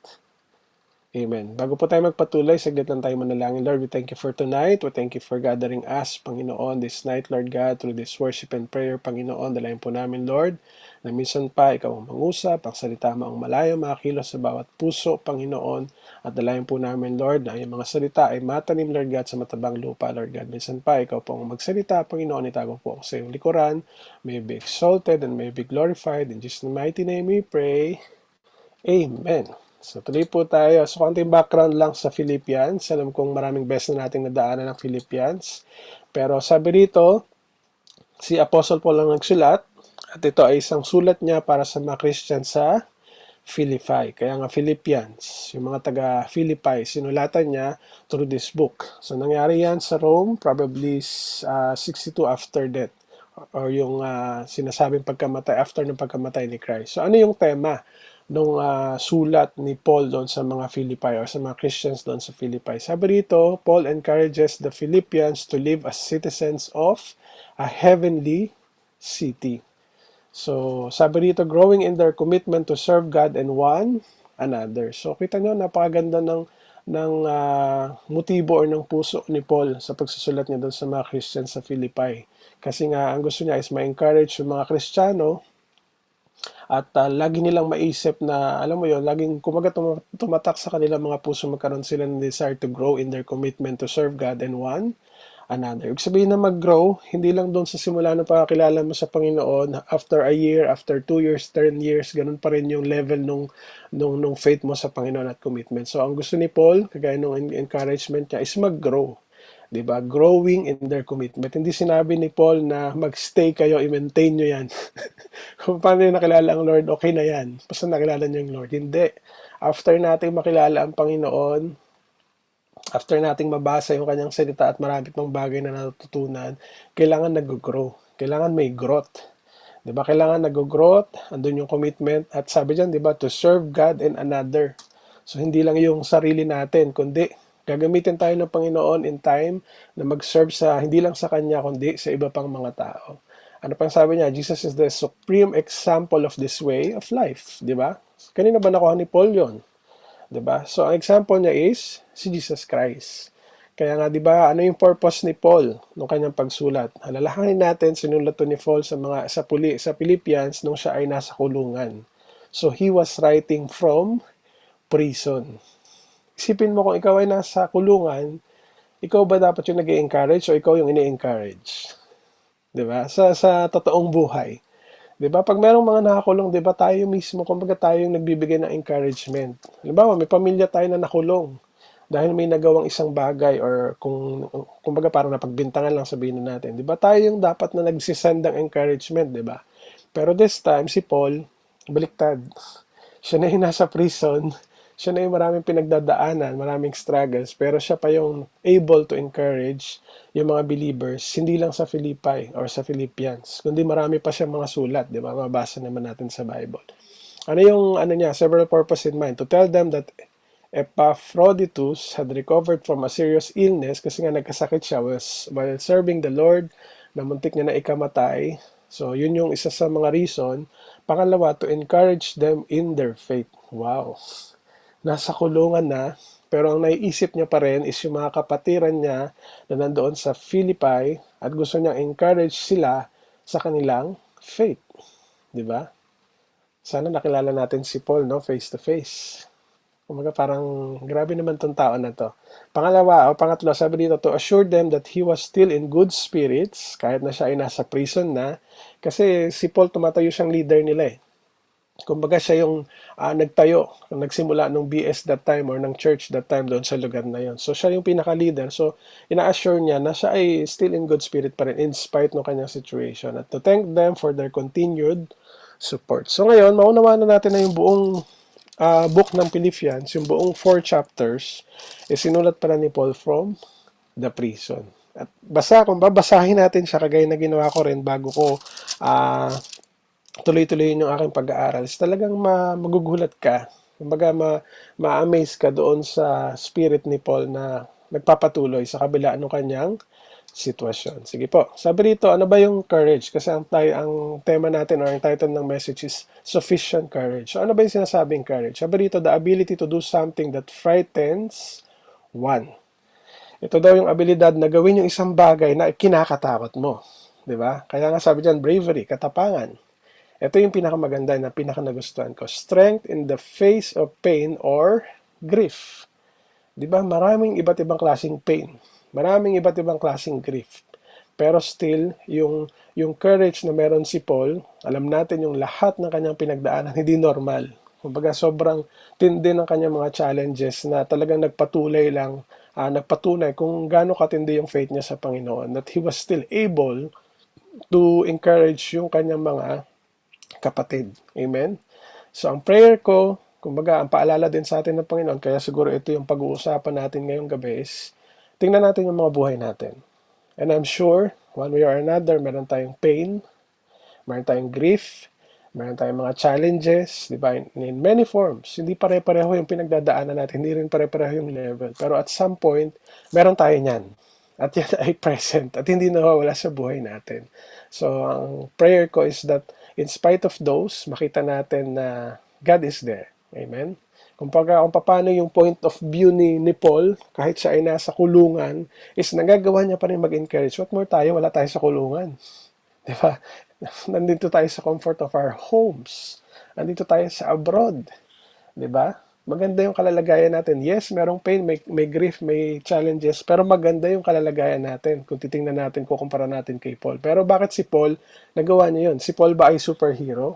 Amen. Bago po tayo magpatuloy, saglit lang tayo manalangin. Lord, we thank you for tonight. We thank you for gathering us, Panginoon, this night, Lord God, through this worship and prayer, Panginoon. Dalayan po namin, Lord, na minsan pa ikaw ang mangusap, ang salita mo ang malayo, makakilos sa bawat puso, Panginoon. At dalayan po namin, Lord, na yung mga salita ay matanim, Lord God, sa matabang lupa, Lord God. Minsan pa ikaw po ang magsalita, Panginoon. Itago po ako sa iyong likuran. May be exalted and may be glorified. In Jesus' mighty name we pray. Amen. So, tuloy po tayo. So, konting background lang sa Philippians. Alam kong maraming beses na nating nadaanan ng Philippians. Pero sabi rito, si Apostle Paul lang nagsulat At ito ay isang sulat niya para sa mga Christian sa Philippi. Kaya nga Philippians, yung mga taga Philippi, sinulatan niya through this book. So nangyari yan sa Rome, probably 62 after death, or yung sinasabing pagkamatay, after ng pagkamatay ni Christ. So ano yung tema nung sulat ni Paul doon sa mga Philippi or sa mga Christians doon sa Philippi? Sabi rito, Paul encourages the Philippians to live as citizens of a heavenly city. So, sabi rito, growing in their commitment to serve God and one another. So, kita nyo, napakaganda ng motibo or ng puso ni Paul sa pagsusulat niya doon sa mga Christians sa Philippi. Kasi nga, ang gusto niya is ma-encourage yung mga Kristiyano at lagi nilang maisip na, alam mo yun, laging kumaga tumatak sa kanilang mga puso, magkaroon sila ng desire to grow in their commitment to serve God and one another. Ibig sabihin na mag-grow, hindi lang doon sa simula ng pagkakilala mo sa Panginoon, after a year, after 2 years, 10 years, ganun pa rin yung level nung faith mo sa Panginoon at commitment. So, ang gusto ni Paul, kagaya nung encouragement niya, is mag-grow. Diba? Growing in their commitment. Hindi sinabi ni Paul na mag-stay kayo, i-maintain nyo yan. Kung paano yung nakilala ang Lord, okay na yan. Basta nakilala nyo yung Lord. Hindi. After natin makilala ang Panginoon, after nating mabasa yung kanyang salita at marami pang bagay na natututunan, kailangan nag-grow. Kailangan may growth. Diba? Kailangan nag-growth, andun yung commitment, at sabi dyan, diba, to serve God and another. So, hindi lang yung sarili natin, kundi gagamitin tayo ng Panginoon in time na mag-serve sa, hindi lang sa Kanya, kundi sa iba pang mga tao. Ano pang sabi niya? Jesus is the supreme example of this way of life. Diba? Kanina ba nakuha ni Paul yun? Diba? So, ang example niya is si Jesus Christ. Kaya nga, diba, ano yung purpose ni Paul nung kanyang pagsulat? Alalahanin natin, sinulat to ni Paul sa Philippians nung siya ay nasa kulungan. So, he was writing from prison. Isipin mo kung ikaw ay nasa kulungan, ikaw ba dapat yung nag-i-encourage o ikaw yung ini-encourage? Diba? Sa totoong buhay. 'Di ba? Pag merong mga nakakulong, 'di ba, tayo mismo, kumbaga tayo yung nagbibigay ng encouragement. Halimbawa, may pamilya tayo na nakulong dahil may nagawang isang bagay or kumbaga parang napagbintangan lang sabihin natin. 'Di ba? Tayo yung dapat na nagsisend ng encouragement, 'di ba? Pero this time si Paul, baliktad. Siya na yung nasa prison, siya na yung maraming pinagdadaanan, maraming struggles, pero siya pa yung able to encourage yung mga believers, hindi lang sa Philippi or sa Philippians, kundi marami pa siyang mga sulat, di ba? Mabasa naman natin sa Bible. Ano yung ano niya, several purpose in mind, to tell them that Epaphroditus had recovered from a serious illness kasi nga nagkasakit siya while serving the Lord, na muntik niya na ikamatay. So, yun yung isa sa mga reason. Pangalawa, to encourage them in their faith. Wow. Nasa kulungan na, pero ang naiisip niya pa rin is yung mga kapatiran niya na nandoon sa Philippi at gusto niyang encourage sila sa kanilang faith. Di ba? Sana nakilala natin si Paul, no? Face to face. Kumaga parang grabe naman tong tao na to. Pangalawa o pangatlo, sabi dito, to assure them that he was still in good spirits kahit na siya ay nasa prison na. Kasi si Paul tumatayo siyang leader nila eh. Kumbaga siya yung nagtayo, nagsimula ng BS that time or ng church that time doon sa lugar na yon. So siya yung pinaka-leader. So ina-assure niya na siya ay still in good spirit pa rin in spite ng kanyang situation. At to thank them for their continued support. So ngayon, maunawaan na natin na yung buong book ng Philippians, yung buong 4 chapters, sinulat pala ni Paul from the prison. At kung babasahin natin siya, kagaya na ginawa ko rin bago ko tuloy-tuloyin yung aking pag-aaral, talagang magugulat ka. Kumbaga, ma-amaze ka doon sa spirit ni Paul na nagpapatuloy sa kabila ng kanyang sitwasyon. Sige po. Sabi rito, ano ba yung courage? Kasi ang tema natin or ang title ng message is sufficient courage. So ano ba yung sinasabing courage? Sabi rito, the ability to do something that frightens one. Ito daw yung abilidad na gawin yung isang bagay na kinakatakot mo. Diba? Kaya nga sabi dyan, bravery, katapangan. Ito yung pinakamaganda na pinakanagustuhan ko. Strength in the face of pain or grief. Diba? Maraming iba't ibang klaseng pain. Maraming iba't ibang klaseng grief. Pero still, yung courage na meron si Paul, alam natin yung lahat ng kanyang pinagdaanan, hindi normal. Kumbaga, sobrang tindi ng kanyang mga challenges na talagang nagpatunay kung gaano katindi yung faith niya sa Panginoon. That he was still able to encourage yung kanyang mga kapatid. Amen? So, ang prayer ko, kumbaga, ang paalala din sa atin ng Panginoon, kaya siguro ito yung pag-uusapan natin ngayong gabi is, tingnan natin yung mga buhay natin. And I'm sure, one way or another, meron tayong pain, meron tayong grief, meron tayong mga challenges, di ba? In many forms. Hindi pare-pareho yung pinagdadaanan natin, hindi rin pare-pareho yung level. Pero at some point, meron tayo niyan. At yan ay present at hindi nawawala sa buhay natin. So, ang prayer ko is that in spite of those, makita natin na God is there. Amen? Kung paano yung point of view ni Paul, kahit siya ay nasa kulungan, is nagagawa niya pa rin mag-encourage. What more tayo? Wala tayo sa kulungan. Di ba? Nandito tayo sa comfort of our homes. Nandito tayo sa abroad. Di ba? Maganda yung kalalagayan natin. Yes, merong pain, may grief, may challenges, pero maganda yung kalalagayan natin kung titingnan natin, kukumpara natin kay Paul. Pero bakit si Paul, nagawa niya yun? Si Paul ba ay superhero?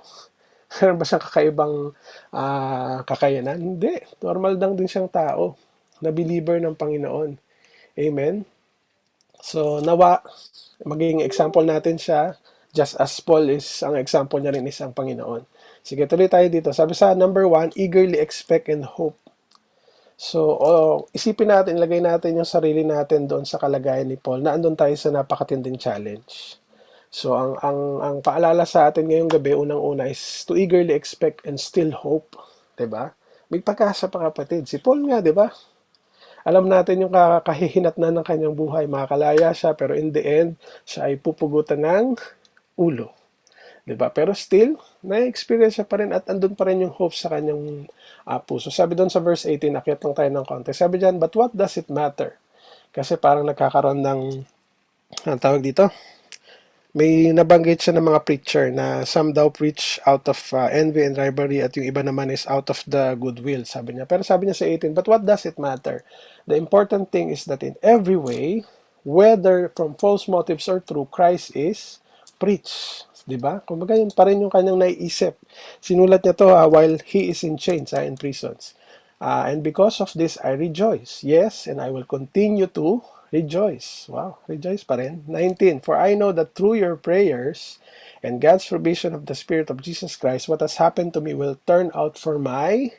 Meron ba siyang kakaibang kakayanan? Hindi. Normal lang din siyang tao na believer ng Panginoon. Amen? So, nawa, maging example natin siya, just as Paul is, ang example niya rin is ang Panginoon. Sige, tuloy tayo dito. Sabi sa number 1, eagerly expect and hope. So, isipin natin, ilagay natin yung sarili natin doon sa kalagayan ni Paul na andun tayo sa napakatinding challenge. So, ang paalala sa atin ngayong gabi, unang-una is to eagerly expect and still hope. Diba? May pag-asa pa kapatid. Si Paul nga, diba? Alam natin yung kahihinat na ng kanyang buhay. Makakalaya siya, pero in the end, siya ay pupugutan ng ulo. Diba? Pero still, na-experience siya pa rin at andun pa rin yung hope sa kanyang puso. Sabi doon sa verse 18, akyat lang tayo ng konti. Sabi dyan, but what does it matter? Kasi parang nagkakaroon ng, tawag dito? May nabanggit siya ng mga preacher na some daw preach out of envy and rivalry at yung iba naman is out of the goodwill, sabi niya. Pero sabi niya sa 18, but what does it matter? The important thing is that in every way, whether from false motives or true, Christ is preached. Diba? Kumbaga yun pa rin yung kanyang naiisip. Sinulat niya to while he is in chains, in prisons. And because of this, I rejoice. Yes, and I will continue to rejoice. Wow, rejoice pa rin. 19, for I know that through your prayers and God's provision of the Spirit of Jesus Christ, what has happened to me will turn out for my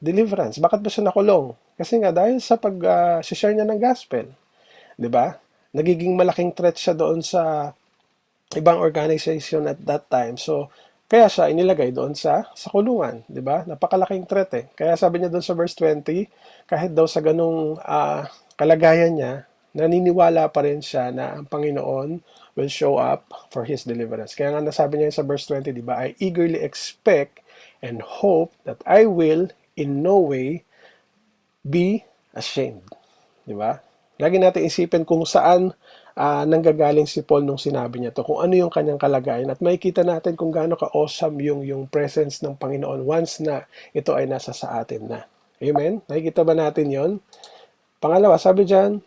deliverance. Bakit ba siya nakulong? Kasi nga dahil sa pag-share niya ng gospel. Diba? Nagiging malaking threat siya doon sa ibang organization at that time. So, kaya siya inilagay doon sa kulungan, 'di ba? Napakalaking threat eh. Kaya sabi niya doon sa verse 20, kahit daw sa ganung kalagayan niya, naniniwala pa rin siya na ang Panginoon will show up for his deliverance. Kaya nga nasabi niya sa verse 20, 'di ba? I eagerly expect and hope that I will in no way be ashamed. 'Di ba? Lagi natin isipin kung saan nanggagaling si Paul nung sinabi niya to, kung ano yung kanyang kalagayan at makikita natin kung gaano ka-awesome yung presence ng Panginoon once na ito ay nasa sa atin na. Amen? Nakikita ba natin yon? Pangalawa, sabi dyan,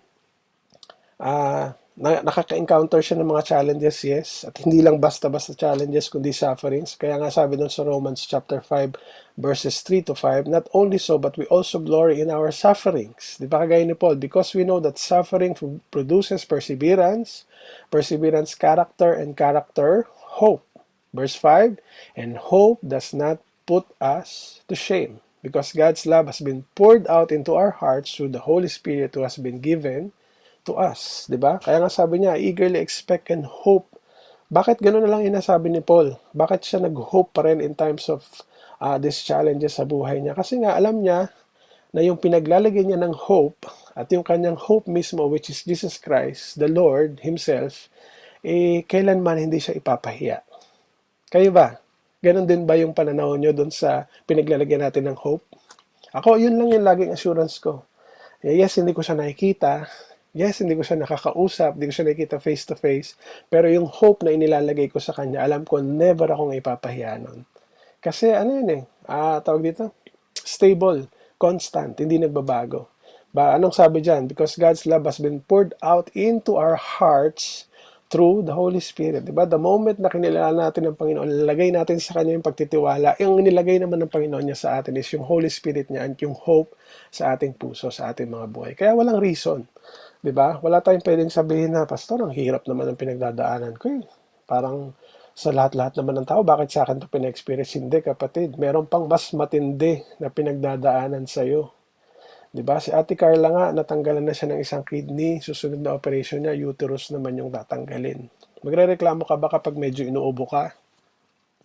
nakaka-encounter siya ng mga challenges, yes, at hindi lang basta-basta challenges kundi sufferings. Kaya nga sabi doon sa Romans chapter 5 verses 3 to 5, not only so but we also glory in our sufferings. Di ba kagaya ni Paul? Because we know that suffering produces perseverance, perseverance character, and character hope. Verse 5, and hope does not put us to shame because God's love has been poured out into our hearts through the Holy Spirit who has been given to us, di ba? Kaya nga sabi niya, eagerly expect and hope. Bakit gano'n na lang inasabi ni Paul? Bakit siya nag-hope pa rin in times of these challenges sa buhay niya? Kasi nga alam niya na yung pinaglalagay niya ng hope at yung kanyang hope mismo, which is Jesus Christ, the Lord Himself, kailanman hindi siya ipapahiya. Kayo ba? Ganon din ba yung pananaw niyo doon sa pinaglalagyan natin ng hope? Ako, yun lang yung laging assurance ko. Yes, hindi ko siya nakikita. Yes, hindi ko siya nakakausap, hindi ko siya nakikita face to face, pero yung hope na inilalagay ko sa kanya, alam ko never akong ipapahiya nun. Kasi ano yun tawag dito? Stable, constant, hindi nagbabago. Anong sabi dyan? Because God's love has been poured out into our hearts through the Holy Spirit. Diba? The moment na kinilala natin ng Panginoon, nilagay natin sa Kanya yung pagtitiwala, yung nilagay naman ng Panginoon niya sa atin is yung Holy Spirit niya at yung hope sa ating puso, sa ating mga buhay. Kaya walang reason. Diba? Wala tayong pwedeng sabihin na, Pastor, ang hirap naman ng pinagdadaanan ko. Parang sa lahat-lahat naman ng tao. Bakit sa akin ito pina-experience? Hindi, kapatid. Meron pang mas matindi na pinagdadaanan sa'yo. Diba? Si Ate Carla nga, natanggalan na siya ng isang kidney. Susunod na operation niya, uterus naman yung tatanggalin. Magrereklamo ka ba kapag medyo inuubo ka?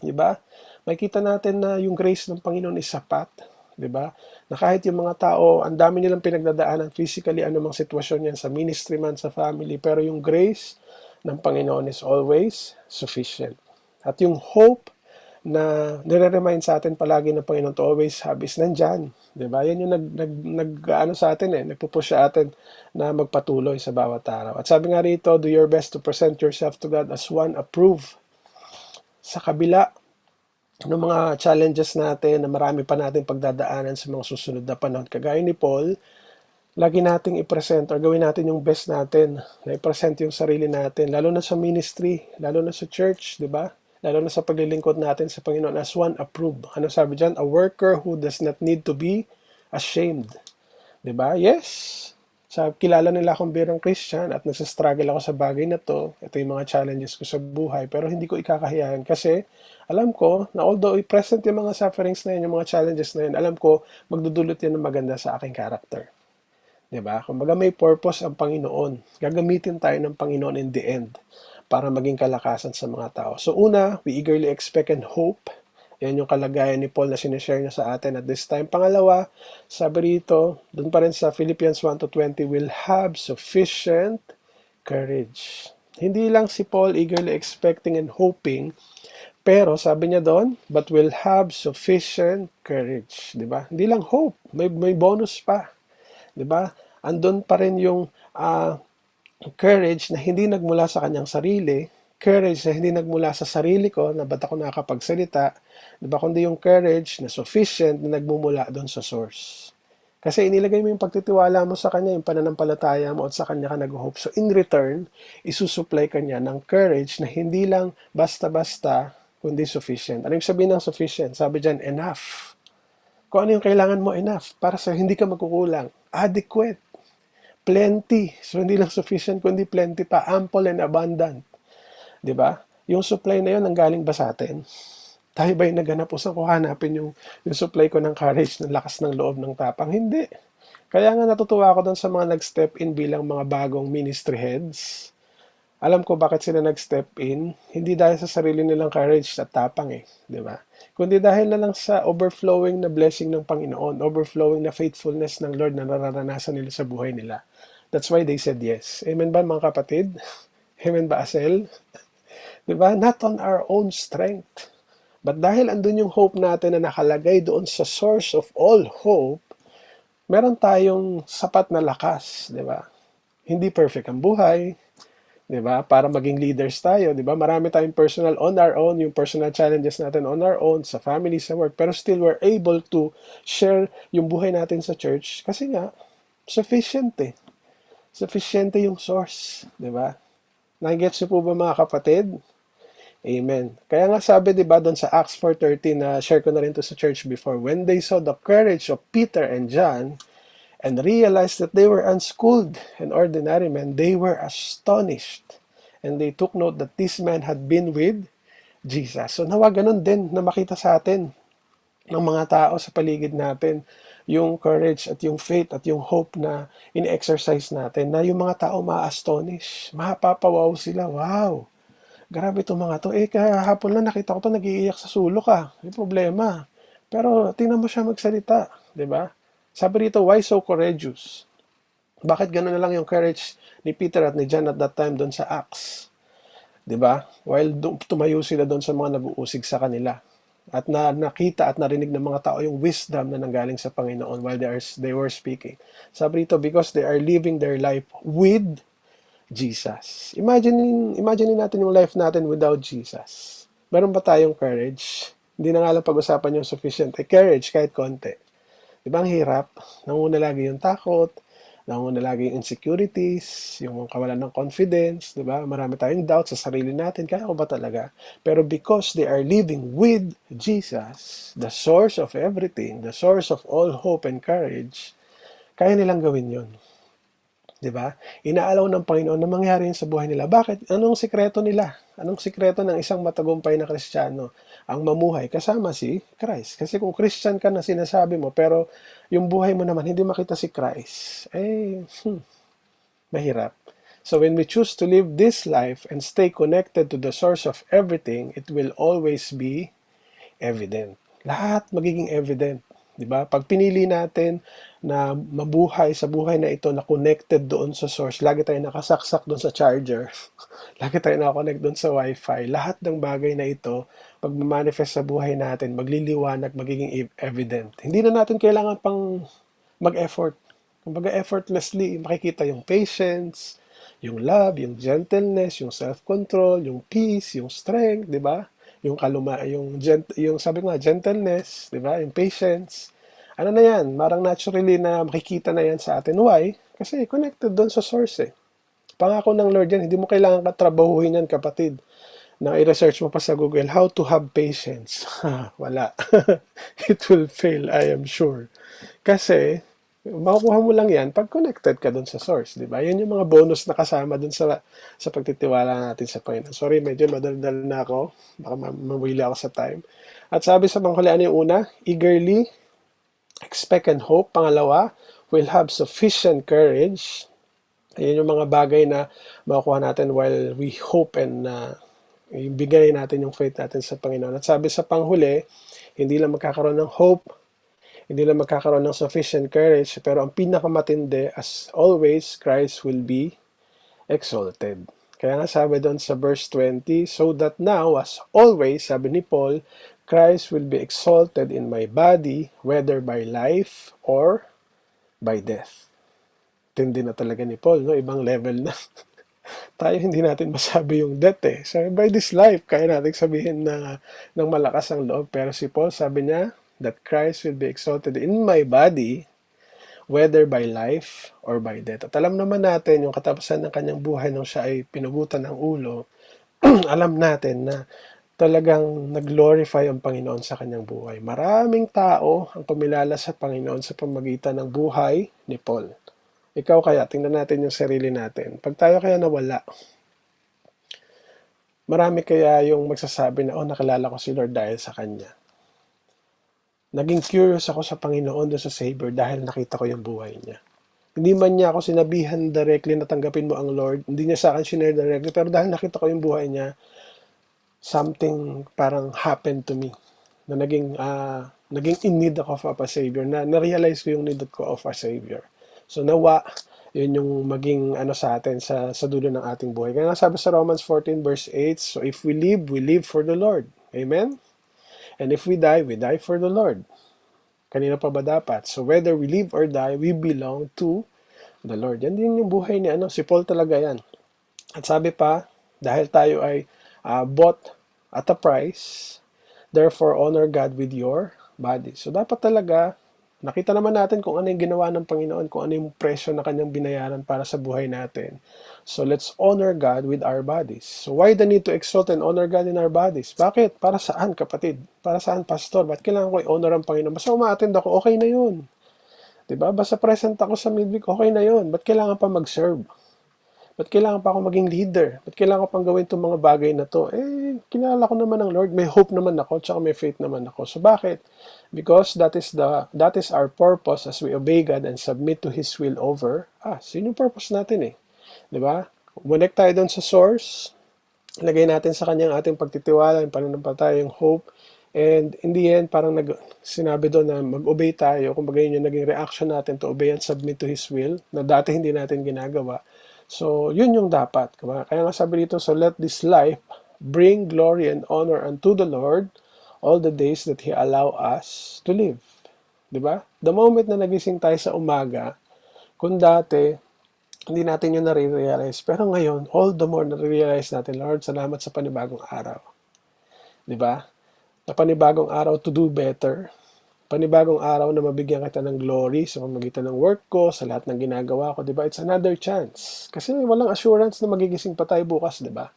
Diba? Makikita natin na yung grace ng Panginoon is sapat. Diba? Na kahit yung mga tao, ang dami nilang pinagdadaanan physically, anumang sitwasyon yan, sa ministry man, sa family, pero yung grace ng Panginoon is always sufficient. At yung hope na nire-remind sa atin palagi ng Panginoon to always have is nandyan. Diba? Yan yung ano sa atin nagpupush sa atin na magpatuloy sa bawat araw. At sabi nga rito, do your best to present yourself to God as one approved. Sa kabila ng mga challenges natin na marami pa natin pagdadaanan sa mga susunod na panahon. Kagaya ni Paul, lagi nating i-present or gawin natin yung best natin na i-present yung sarili natin, lalo na sa ministry, lalo na sa church, di ba? Lalo na sa paglilingkod natin sa Panginoon as one approved. Ano sabi dyan? A worker who does not need to be ashamed. Di ba? Yes. Kilala nila akong birang Christian at nagsastruggle ako sa bagay na to. Ito yung mga challenges ko sa buhay. Pero hindi ko ikakahiyahan kasi alam ko na although i-present yung mga sufferings na yun, yung mga challenges na yun, alam ko magdudulot yan ng maganda sa aking character. Diba? Kumbaga may purpose ang Panginoon. Gagamitin tayo ng Panginoon in the end para maging kalakasan sa mga tao. So una, we eagerly expect and hope. Yan yung kalagayan ni Paul na sinishare niya sa atin at this time. Pangalawa, sabi rito, dun pa rin sa Philippians 1:20, will have sufficient courage. Hindi lang si Paul eagerly expecting and hoping, pero sabi niya doon, but will have sufficient courage. Diba? Hindi lang hope, may bonus pa. Diba? Andun pa rin yung courage na hindi nagmula sa kanyang sarili, courage na hindi nagmula sa sarili ko na ba't ako nakakapagsalita, diba? Kundi yung courage na sufficient na nagmumula doon sa source. Kasi inilagay mo yung pagtitiwala mo sa kanya, yung pananampalataya mo at sa kanya ka nag-hope. So in return, isusupply kanya ng courage na hindi lang basta-basta, kundi sufficient. Ano yung sabihin ng sufficient? Sabi dyan, enough. Kung ano yung kailangan mo, enough. Para sa hindi ka magkukulang. Adequate. Plenty. So hindi lang sufficient, kundi plenty pa. Ample and abundant. Diba? Yung supply na yun, nanggaling ba sa atin? Tayo ba yung naghanap o saan ko hanapin yung supply ko ng courage, ng lakas ng loob, ng tapang? Hindi. Kaya nga natutuwa ako doon sa mga nag-step in bilang mga bagong ministry heads. Alam ko bakit sila nag-step in, hindi dahil sa sarili nilang courage at tapang di ba? Kundi dahil na lang sa overflowing na blessing ng Panginoon, overflowing na faithfulness ng Lord na nararanasan nila sa buhay nila. That's why they said yes. Amen ba mga kapatid? Amen ba, Asel? Di ba? Not on our own strength. But dahil andun yung hope natin na nakalagay doon sa source of all hope, meron tayong sapat na lakas, di ba? Hindi perfect ang buhay, di ba? Para maging leaders tayo, di ba? Marami tayong personal on our own, yung personal challenges natin on our own, sa family, sa work, pero still we're able to share yung buhay natin sa church kasi nga, sufficient Sufficient yung source, di ba? Nagets niyo po ba mga kapatid? Amen. Kaya nga sabi, di ba, doon sa Acts 4:13 na share ko na rin to sa church before, when they saw the courage of Peter and John and realized that they were unschooled and ordinary men, they were astonished. And they took note that this man had been with Jesus. So nawa ganun din na makita sa atin ng mga tao sa paligid natin, yung courage at yung faith at yung hope na in-exercise natin, na yung mga tao ma-astonish, mapapawaw sila, wow! Grabe itong mga to. Kahapon lang nakita ko to nag-iiyak sa sulok May problema. Pero tingnan mo siya magsalita, 'di ba? Sabi rito, why so courageous? Bakit gano'n na lang yung courage ni Peter at ni John at that time doon sa Acts? 'Di ba? While tumayo sila doon sa mga nag-uusig sa kanila. At nakita at narinig ng mga tao yung wisdom na nanggaling sa Panginoon while they were speaking. Sabi rito, because they are living their life with Jesus. Imagine natin yung life natin without Jesus. Meron ba tayong courage? Hindi na nga lang pag-usapan yung sufficient. Courage kahit konti. Di ba ang hirap? Nanguna lagi yung takot, nanguna lagi yung insecurities, yung kawalan ng confidence, di ba? Marami tayong doubt sa sarili natin. Kaya ko ba talaga? Pero because they are living with Jesus, the source of everything, the source of all hope and courage, kaya nilang gawin yun. 'Di ba? Inaalaw ng Panginoon na mangyari yun sa buhay nila. Bakit? Anong sikreto nila? Anong sikreto ng isang matagumpay na Kristiyano? Ang mamuhay kasama si Christ. Kasi kung Christian ka na sinasabi mo, pero yung buhay mo naman hindi makita si Christ, mahirap. So when we choose to live this life and stay connected to the source of everything, it will always be evident. Lahat magiging evident. 'Di ba? Pag pinili natin na mabuhay sa buhay na ito na connected doon sa source, lagi tayong nakasaksak doon sa charger, lagi tayong nakakonect doon sa wifi, lahat ng bagay na ito, pag manifest sa buhay natin, magliliwanag, magiging evident. Hindi na natin kailangan pang mag-effort. Kumbaga effortlessly, makikita yung patience, yung love, yung gentleness, yung self-control, yung peace, yung strength, 'di ba? Yung sabi ko nga, gentleness, 'di ba? Yung patience. Ano na 'yan? Marang naturally na makikita na 'yan sa atin. Why? Kasi connected doon sa source eh. Pangako ng Lord yan, hindi mo kailangan katrabahuhin yan, kapatid. Na i-research mo pa sa Google, how to have patience. Wala. It will fail, I am sure. Kasi, makukuha mo lang yan pag connected ka dun sa source, di ba? Yan yung mga bonus na kasama dun sa pagtitiwala natin sa Panginoon. Sorry, medyo madaldal na ako. Baka mawili ako sa time. At sabi sa panghulian yung una, eagerly expect and hope. Pangalawa, will have sufficient courage. Ayan yung mga bagay na makukuha natin while we hope and ibigay natin yung faith natin sa Panginoon. At sabi sa panghuli, hindi lang magkakaroon ng hope, hindi lang magkakaroon ng sufficient courage, pero ang pinakamatindi, as always, Christ will be exalted. Kaya nga sabi doon sa verse 20, so that now, as always, sabi ni Paul, Christ will be exalted in my body, whether by life or by death. Tindi na talaga ni Paul, no? Ibang level na. Tayo hindi natin masabi yung death eh. So, by this life, kaya natin sabihin na ng malakas ang loob. Pero si Paul, sabi niya, that Christ will be exalted in my body, whether by life or by death. At alam naman natin yung katapusan ng kanyang buhay nung siya ay pinugutan ng ulo, alam natin na talagang nag-glorify ang Panginoon sa kanyang buhay. Maraming tao ang pumilala sa Panginoon sa pamagitan ng buhay ni Paul. Ikaw kaya, tingnan natin yung sarili natin. Pag tayo kaya nawala, marami kaya yung magsasabi na, nakilala ko si Lord dahil sa Kanya. Naging curious ako sa Panginoon doon sa Savior dahil nakita ko yung buhay niya. Hindi man niya ako sinabihan directly na tanggapin mo ang Lord, hindi niya sa akin sinare directly, pero dahil nakita ko yung buhay niya, something parang happened to me na naging in need ako of a Savior, na na-realize ko yung need ko of a Savior. So nawa, yun yung maging sa atin sa dulo ng ating buhay. Kaya nga sabi sa Romans 14 verse 8, so if we live for the Lord. Amen? And if we die for the Lord. Kanina pa ba dapat? So whether we live or die, we belong to the Lord. Yan din yung buhay ni si Paul talaga yan. At sabi pa, dahil tayo ay bought at a price, therefore honor God with your body. So dapat talaga, nakita naman natin kung ano yung ginawa ng Panginoon, kung ano yung presyo na kanyang binayaran para sa buhay natin. So let's honor God with our bodies. So why the need to exalt and honor God in our bodies? Bakit? Para saan, kapatid? Para saan, pastor? Ba't kailangan ko i-honor ang Panginoon? Basta umaattend ako, okay na yun. Diba? Basta present ako sa midweek, okay na yun. Ba't kailangan pa mag-serve? Ba't kailangan pa ako maging leader? Ba't kailangan ko pang gawin itong mga bagay na to? Kilala ko naman ang Lord. May hope naman ako, tsaka may faith naman ako. So bakit? Because that is our purpose as we obey God and submit to His will over us. Yun yung purpose natin eh. Diba? Connect tayo doon sa source. Lagay natin sa Kanyang ating pagtitiwala, yung pananampalataya, yung hope. And in the end, parang sinabi doon na mag-obey tayo. Kumbaga yun yung naging reaction natin to obey and submit to His will na dati hindi natin ginagawa. So, yun yung dapat. Kaya nga sabi dito, so let this life bring glory and honor unto the Lord all the days that He allow us to live. Diba? The moment na nagising tayo sa umaga, kung dati, hindi natin yun nare-realize. Pero ngayon, all the more nare-realize natin, Lord, salamat sa panibagong araw. Diba? Na panibagong araw to do better. Panibagong araw na mabigyan kita ng glory sa pamamagitan ng work ko, sa lahat ng ginagawa ko, diba? It's another chance. Kasi walang assurance na magigising pa tayo bukas, diba?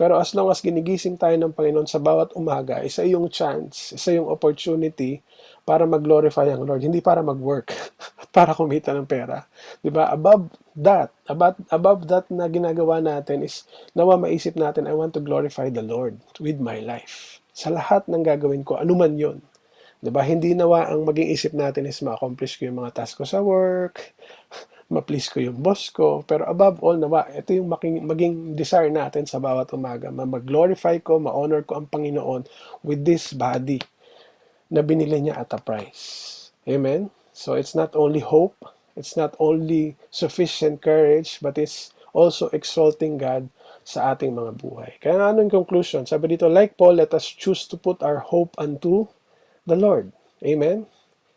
Pero as long as ginigising tayo ng Panginoon sa bawat umaga, isa yung chance, isa yung opportunity para mag-glorify ang Lord, hindi para mag-work, para kumita ng pera. 'Di ba? Above that na ginagawa natin is nawa maisip natin, I want to glorify the Lord with my life. Sa lahat ng gagawin ko, anuman 'yon. 'Di ba? Hindi nawa ang maging isip natin is ma-accomplish ko yung mga task ko sa work, ma-please ko yung boss ko, pero above all nawa, ito yung maging desire natin sa bawat umaga, mag-glorify ko, ma-honor ko ang Panginoon with this body na binili niya at a price. Amen? So it's not only hope, it's not only sufficient courage, but it's also exalting God sa ating mga buhay. Kaya ano yung conclusion? Sabi dito, like Paul, let us choose to put our hope unto the Lord. Amen?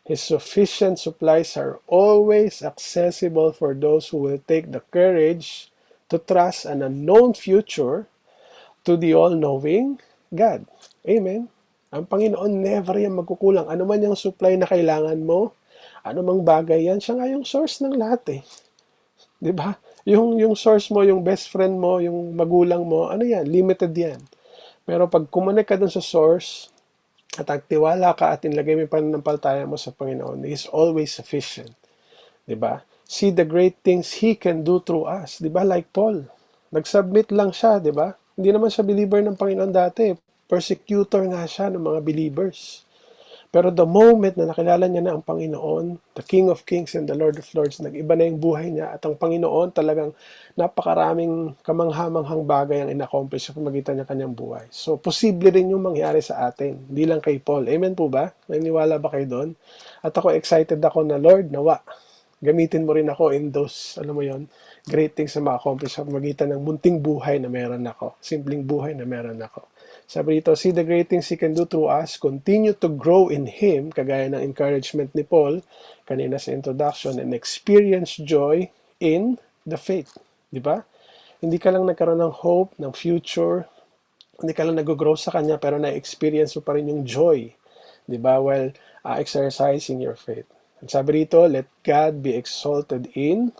His sufficient supplies are always accessible for those who will take the courage to trust an unknown future to the all-knowing God. Amen? Ang Panginoon never yan magkukulang. Ano man yung supply na kailangan mo, ano mang bagay yan, siya nga yung source ng lahat eh. Diba? Yung source mo, yung best friend mo, yung magulang mo, ano yan, limited yan. Pero pag kumonek ka dun sa source, at agtiwala ka at inlagay mo yung pananampalataya mo sa Panginoon, He is always sufficient. Diba? See the great things He can do through us. Diba? Like Paul. Nag-submit lang siya, diba? Hindi naman siya believer ng Panginoon dati. Persecutor nga siya ng mga believers. Pero the moment na nakilala niya na ang Panginoon, the King of Kings and the Lord of Lords, nag-iba na yung buhay niya at ang Panginoon talagang napakaraming kamanghamanghang bagay ang in-accomplish sa pamagitan ng kanyang buhay. So, posible rin yung mangyari sa atin, hindi lang kay Paul. Amen po ba? Naniniwala ba kayo doon? At ako excited ako na, Lord, nawa, gamitin mo rin ako in those, alam mo yon, great things na ma-accomplish sa pamagitan ng munting buhay na meron ako, simpleng buhay na meron ako. Sabi dito, see the great things He can do through us, continue to grow in Him, kagaya ng encouragement ni Paul, kanina sa introduction, and experience joy in the faith. Di ba? Hindi ka lang nagkaroon ng hope, ng future, hindi ka lang nag-grow sa Kanya, pero na-experience mo pa rin yung joy. Di ba? While exercising your faith. At sabi dito, let God be exalted in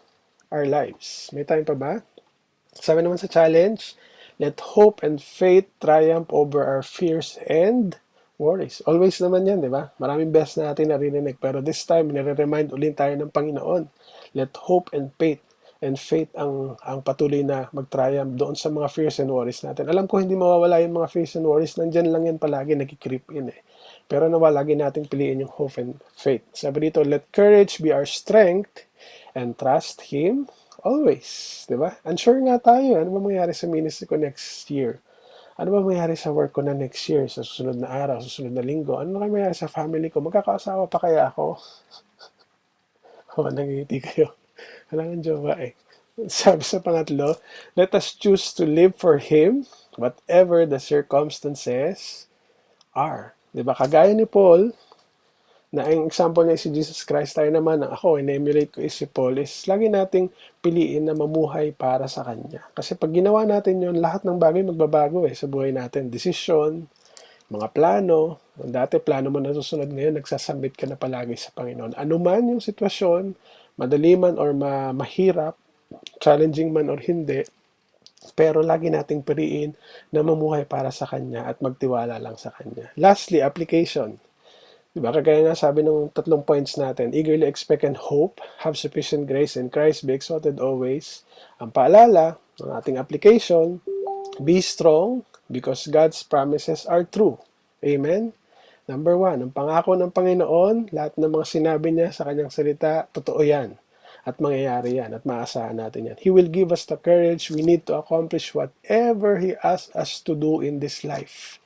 our lives. May time pa ba? Sabi naman sa challenge, let hope and faith triumph over our fears and worries. Always naman yan, di ba? Maraming best na natin narinig. Pero this time, nire-remind ulit tayo ng Panginoon. Let hope and faith ang patuloy na mag-triumph doon sa mga fears and worries natin. Alam ko hindi mawawala yung mga fears and worries. Nandyan lang yan palagi, nagki-creep in eh. Pero nawa, lagi nating piliin yung hope and faith. Sabi dito, let courage be our strength and trust Him always, di ba? Unsure nga tayo, ano ba mangyari sa ministry ko next year? Ano ba mangyari sa work ko na next year, sa susunod na araw, sa susunod na linggo? Ano ba mangyari sa family ko? Magkakaasawa pa kaya ako? Nangiti kayo. Kailangan jowa eh. Sabi sa pangatlo, let us choose to live for Him, whatever the circumstances are. Di ba? Kagaya ni Paul, na ang example niya si Jesus Christ, tayo naman, ako, in-emulate ko is si Paul, is lagi nating piliin na mamuhay para sa Kanya. Kasi pag ginawa natin yon, lahat ng bagay magbabago sa buhay natin. Desisyon, mga plano, dati plano mo na susunod, ngayon nagsasubmit ka na palagi sa Panginoon. Ano man yung sitwasyon, madali man or mahirap, challenging man or hindi, pero lagi nating piliin na mamuhay para sa Kanya at magtiwala lang sa Kanya. Lastly, application. Diba? Kagaya nga sabi ng 3 points natin, eagerly expect and hope, have sufficient grace in Christ, be exalted always. Ang paalala ng ating application, be strong because God's promises are true. Amen? Number 1, ang pangako ng Panginoon, lahat ng mga sinabi niya sa kanyang salita, totoo yan. At mangyayari yan at maasahan natin yan. He will give us the courage we need to accomplish whatever He asks us to do in this life.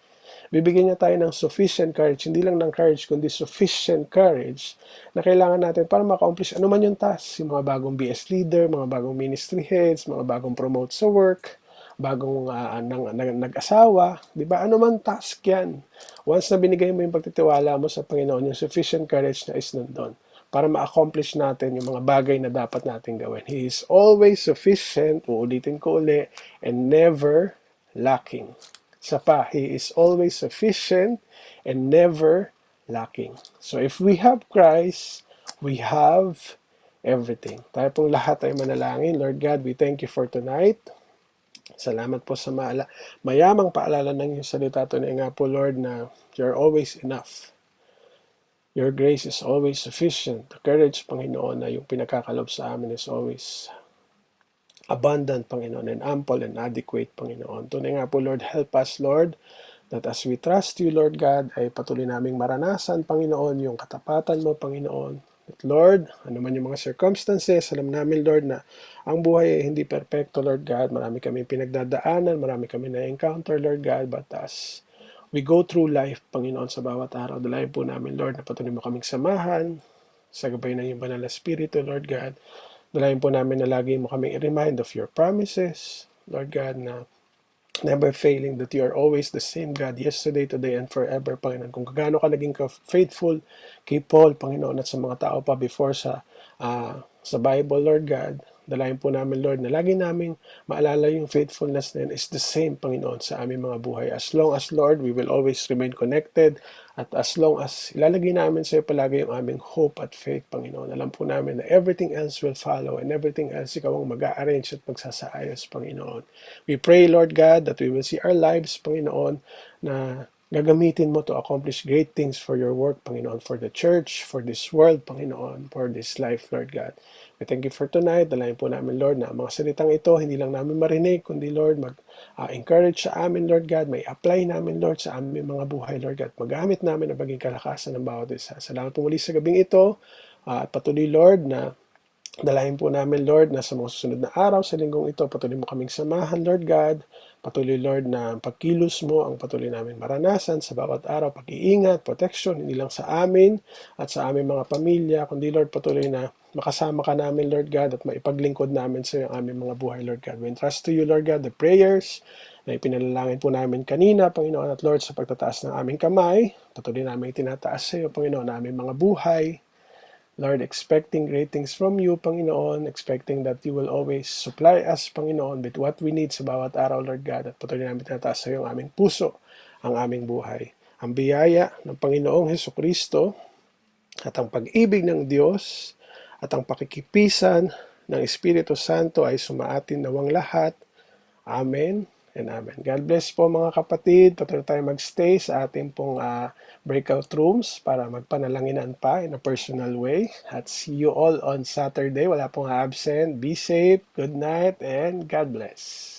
Bibigyan niya tayo ng sufficient courage, hindi lang ng courage, kundi sufficient courage na kailangan natin para ma-accomplish ano man yung task. Yung mga bagong BS leader, mga bagong ministry heads, mga bagong promote sa work, bagong nag-asawa, di ba? Ano man task yan. Once na binigay mo yung pagtitiwala mo sa Panginoon, yung sufficient courage na is nandun para ma-accomplish natin yung mga bagay na dapat natin gawin. He is always sufficient, uulitin ko uli, and never lacking. He is always sufficient and never lacking. So if we have Christ, we have everything. Tayo pong lahat ay manalangin. Lord God, we thank you for tonight. Salamat po sa mayamang paalala ng iyong salita. Tunay nga po, Lord, na you're always enough. Your grace is always sufficient. The courage, Panginoon, na yung pinakakalob sa amin is always abundant, Panginoon, and ample and adequate, Panginoon. Tunay nga po, Lord, help us, Lord, that as we trust you, Lord God, ay patuloy naming maranasan, Panginoon, yung katapatan mo, Panginoon. At Lord, ano man yung mga circumstances, alam namin, Lord, na ang buhay ay hindi perfecto, Lord God. Marami kami pinagdadaanan, marami kami na-encounter, Lord God, but as we go through life, Panginoon, sa bawat araw, dalayan po namin, Lord, na patuloy mo kaming samahan, sa gabay ng iyong banal na Espiritu, Lord God. Dalayan po namin na lagi mo kaming i-remind of your promises, Lord God, na never failing, that you are always the same God, yesterday, today, and forever, Panginoon. Kung gaano ka naging faithful kay Paul, Panginoon, at sa mga tao pa before sa Bible, Lord God, dalayan po namin, Lord, na lagi naming maalala yung faithfulness na yun is the same, Panginoon, sa aming mga buhay. As long as, Lord, we will always remain connected, at as long as ilalagay namin sa iyo palagi yung aming hope at faith, Panginoon, alam po namin na everything else will follow, and everything else ikaw ang mag-a-arrange at magsasaayos, Panginoon. We pray, Lord God, that we will see our lives, Panginoon, na gagamitin mo to accomplish great things for your work, Panginoon, for the church, for this world, Panginoon, for this life, Lord God. We thank you for tonight. Dalayan po namin, Lord, na ang mga salitang ito, hindi lang namin marinig, kundi, Lord, mag-encourage sa amin, Lord God, may apply namin, Lord, sa aming mga buhay, Lord God. Magamit namin ang maging kalakasan ng bawat isa. Salamat po muli sa gabing ito. At patuloy, Lord, na dalahin po namin, Lord, na sa mga susunod na araw sa linggong ito, patuloy mo kaming samahan, Lord God. Patuloy, Lord, na pagkilos mo ang patuloy namin maranasan sa bawat araw, pag-iingat, protection, hindi lang sa amin at sa aming mga pamilya, kundi, Lord, patuloy na makasama ka namin, Lord God, at maipaglingkod namin sa iyo ang aming mga buhay, Lord God. We entrust to you, Lord God, the prayers na ipinalangin po namin kanina, Panginoon at Lord, sa pagtataas ng aming kamay. Patuloy namin itinataas sa iyo, Panginoon, na aming mga buhay. Lord, expecting great things from you, Panginoon, expecting that you will always supply us, Panginoon, with what we need sa bawat araw, Lord God, at patuloy namin tinataas sa iyo ang aming puso, ang aming buhay. Ang biyaya ng Panginoong Hesukristo at ang pag-ibig ng Diyos at ang pakikipisan ng Espiritu Santo ay sumaatin nawang lahat. Amen and amen. God bless po mga kapatid. Patuloy tayo magstay sa ating pong breakout rooms para magpanalanginan pa in a personal way. At see you all on Saturday. Wala pong absent. Be safe. Good night and God bless.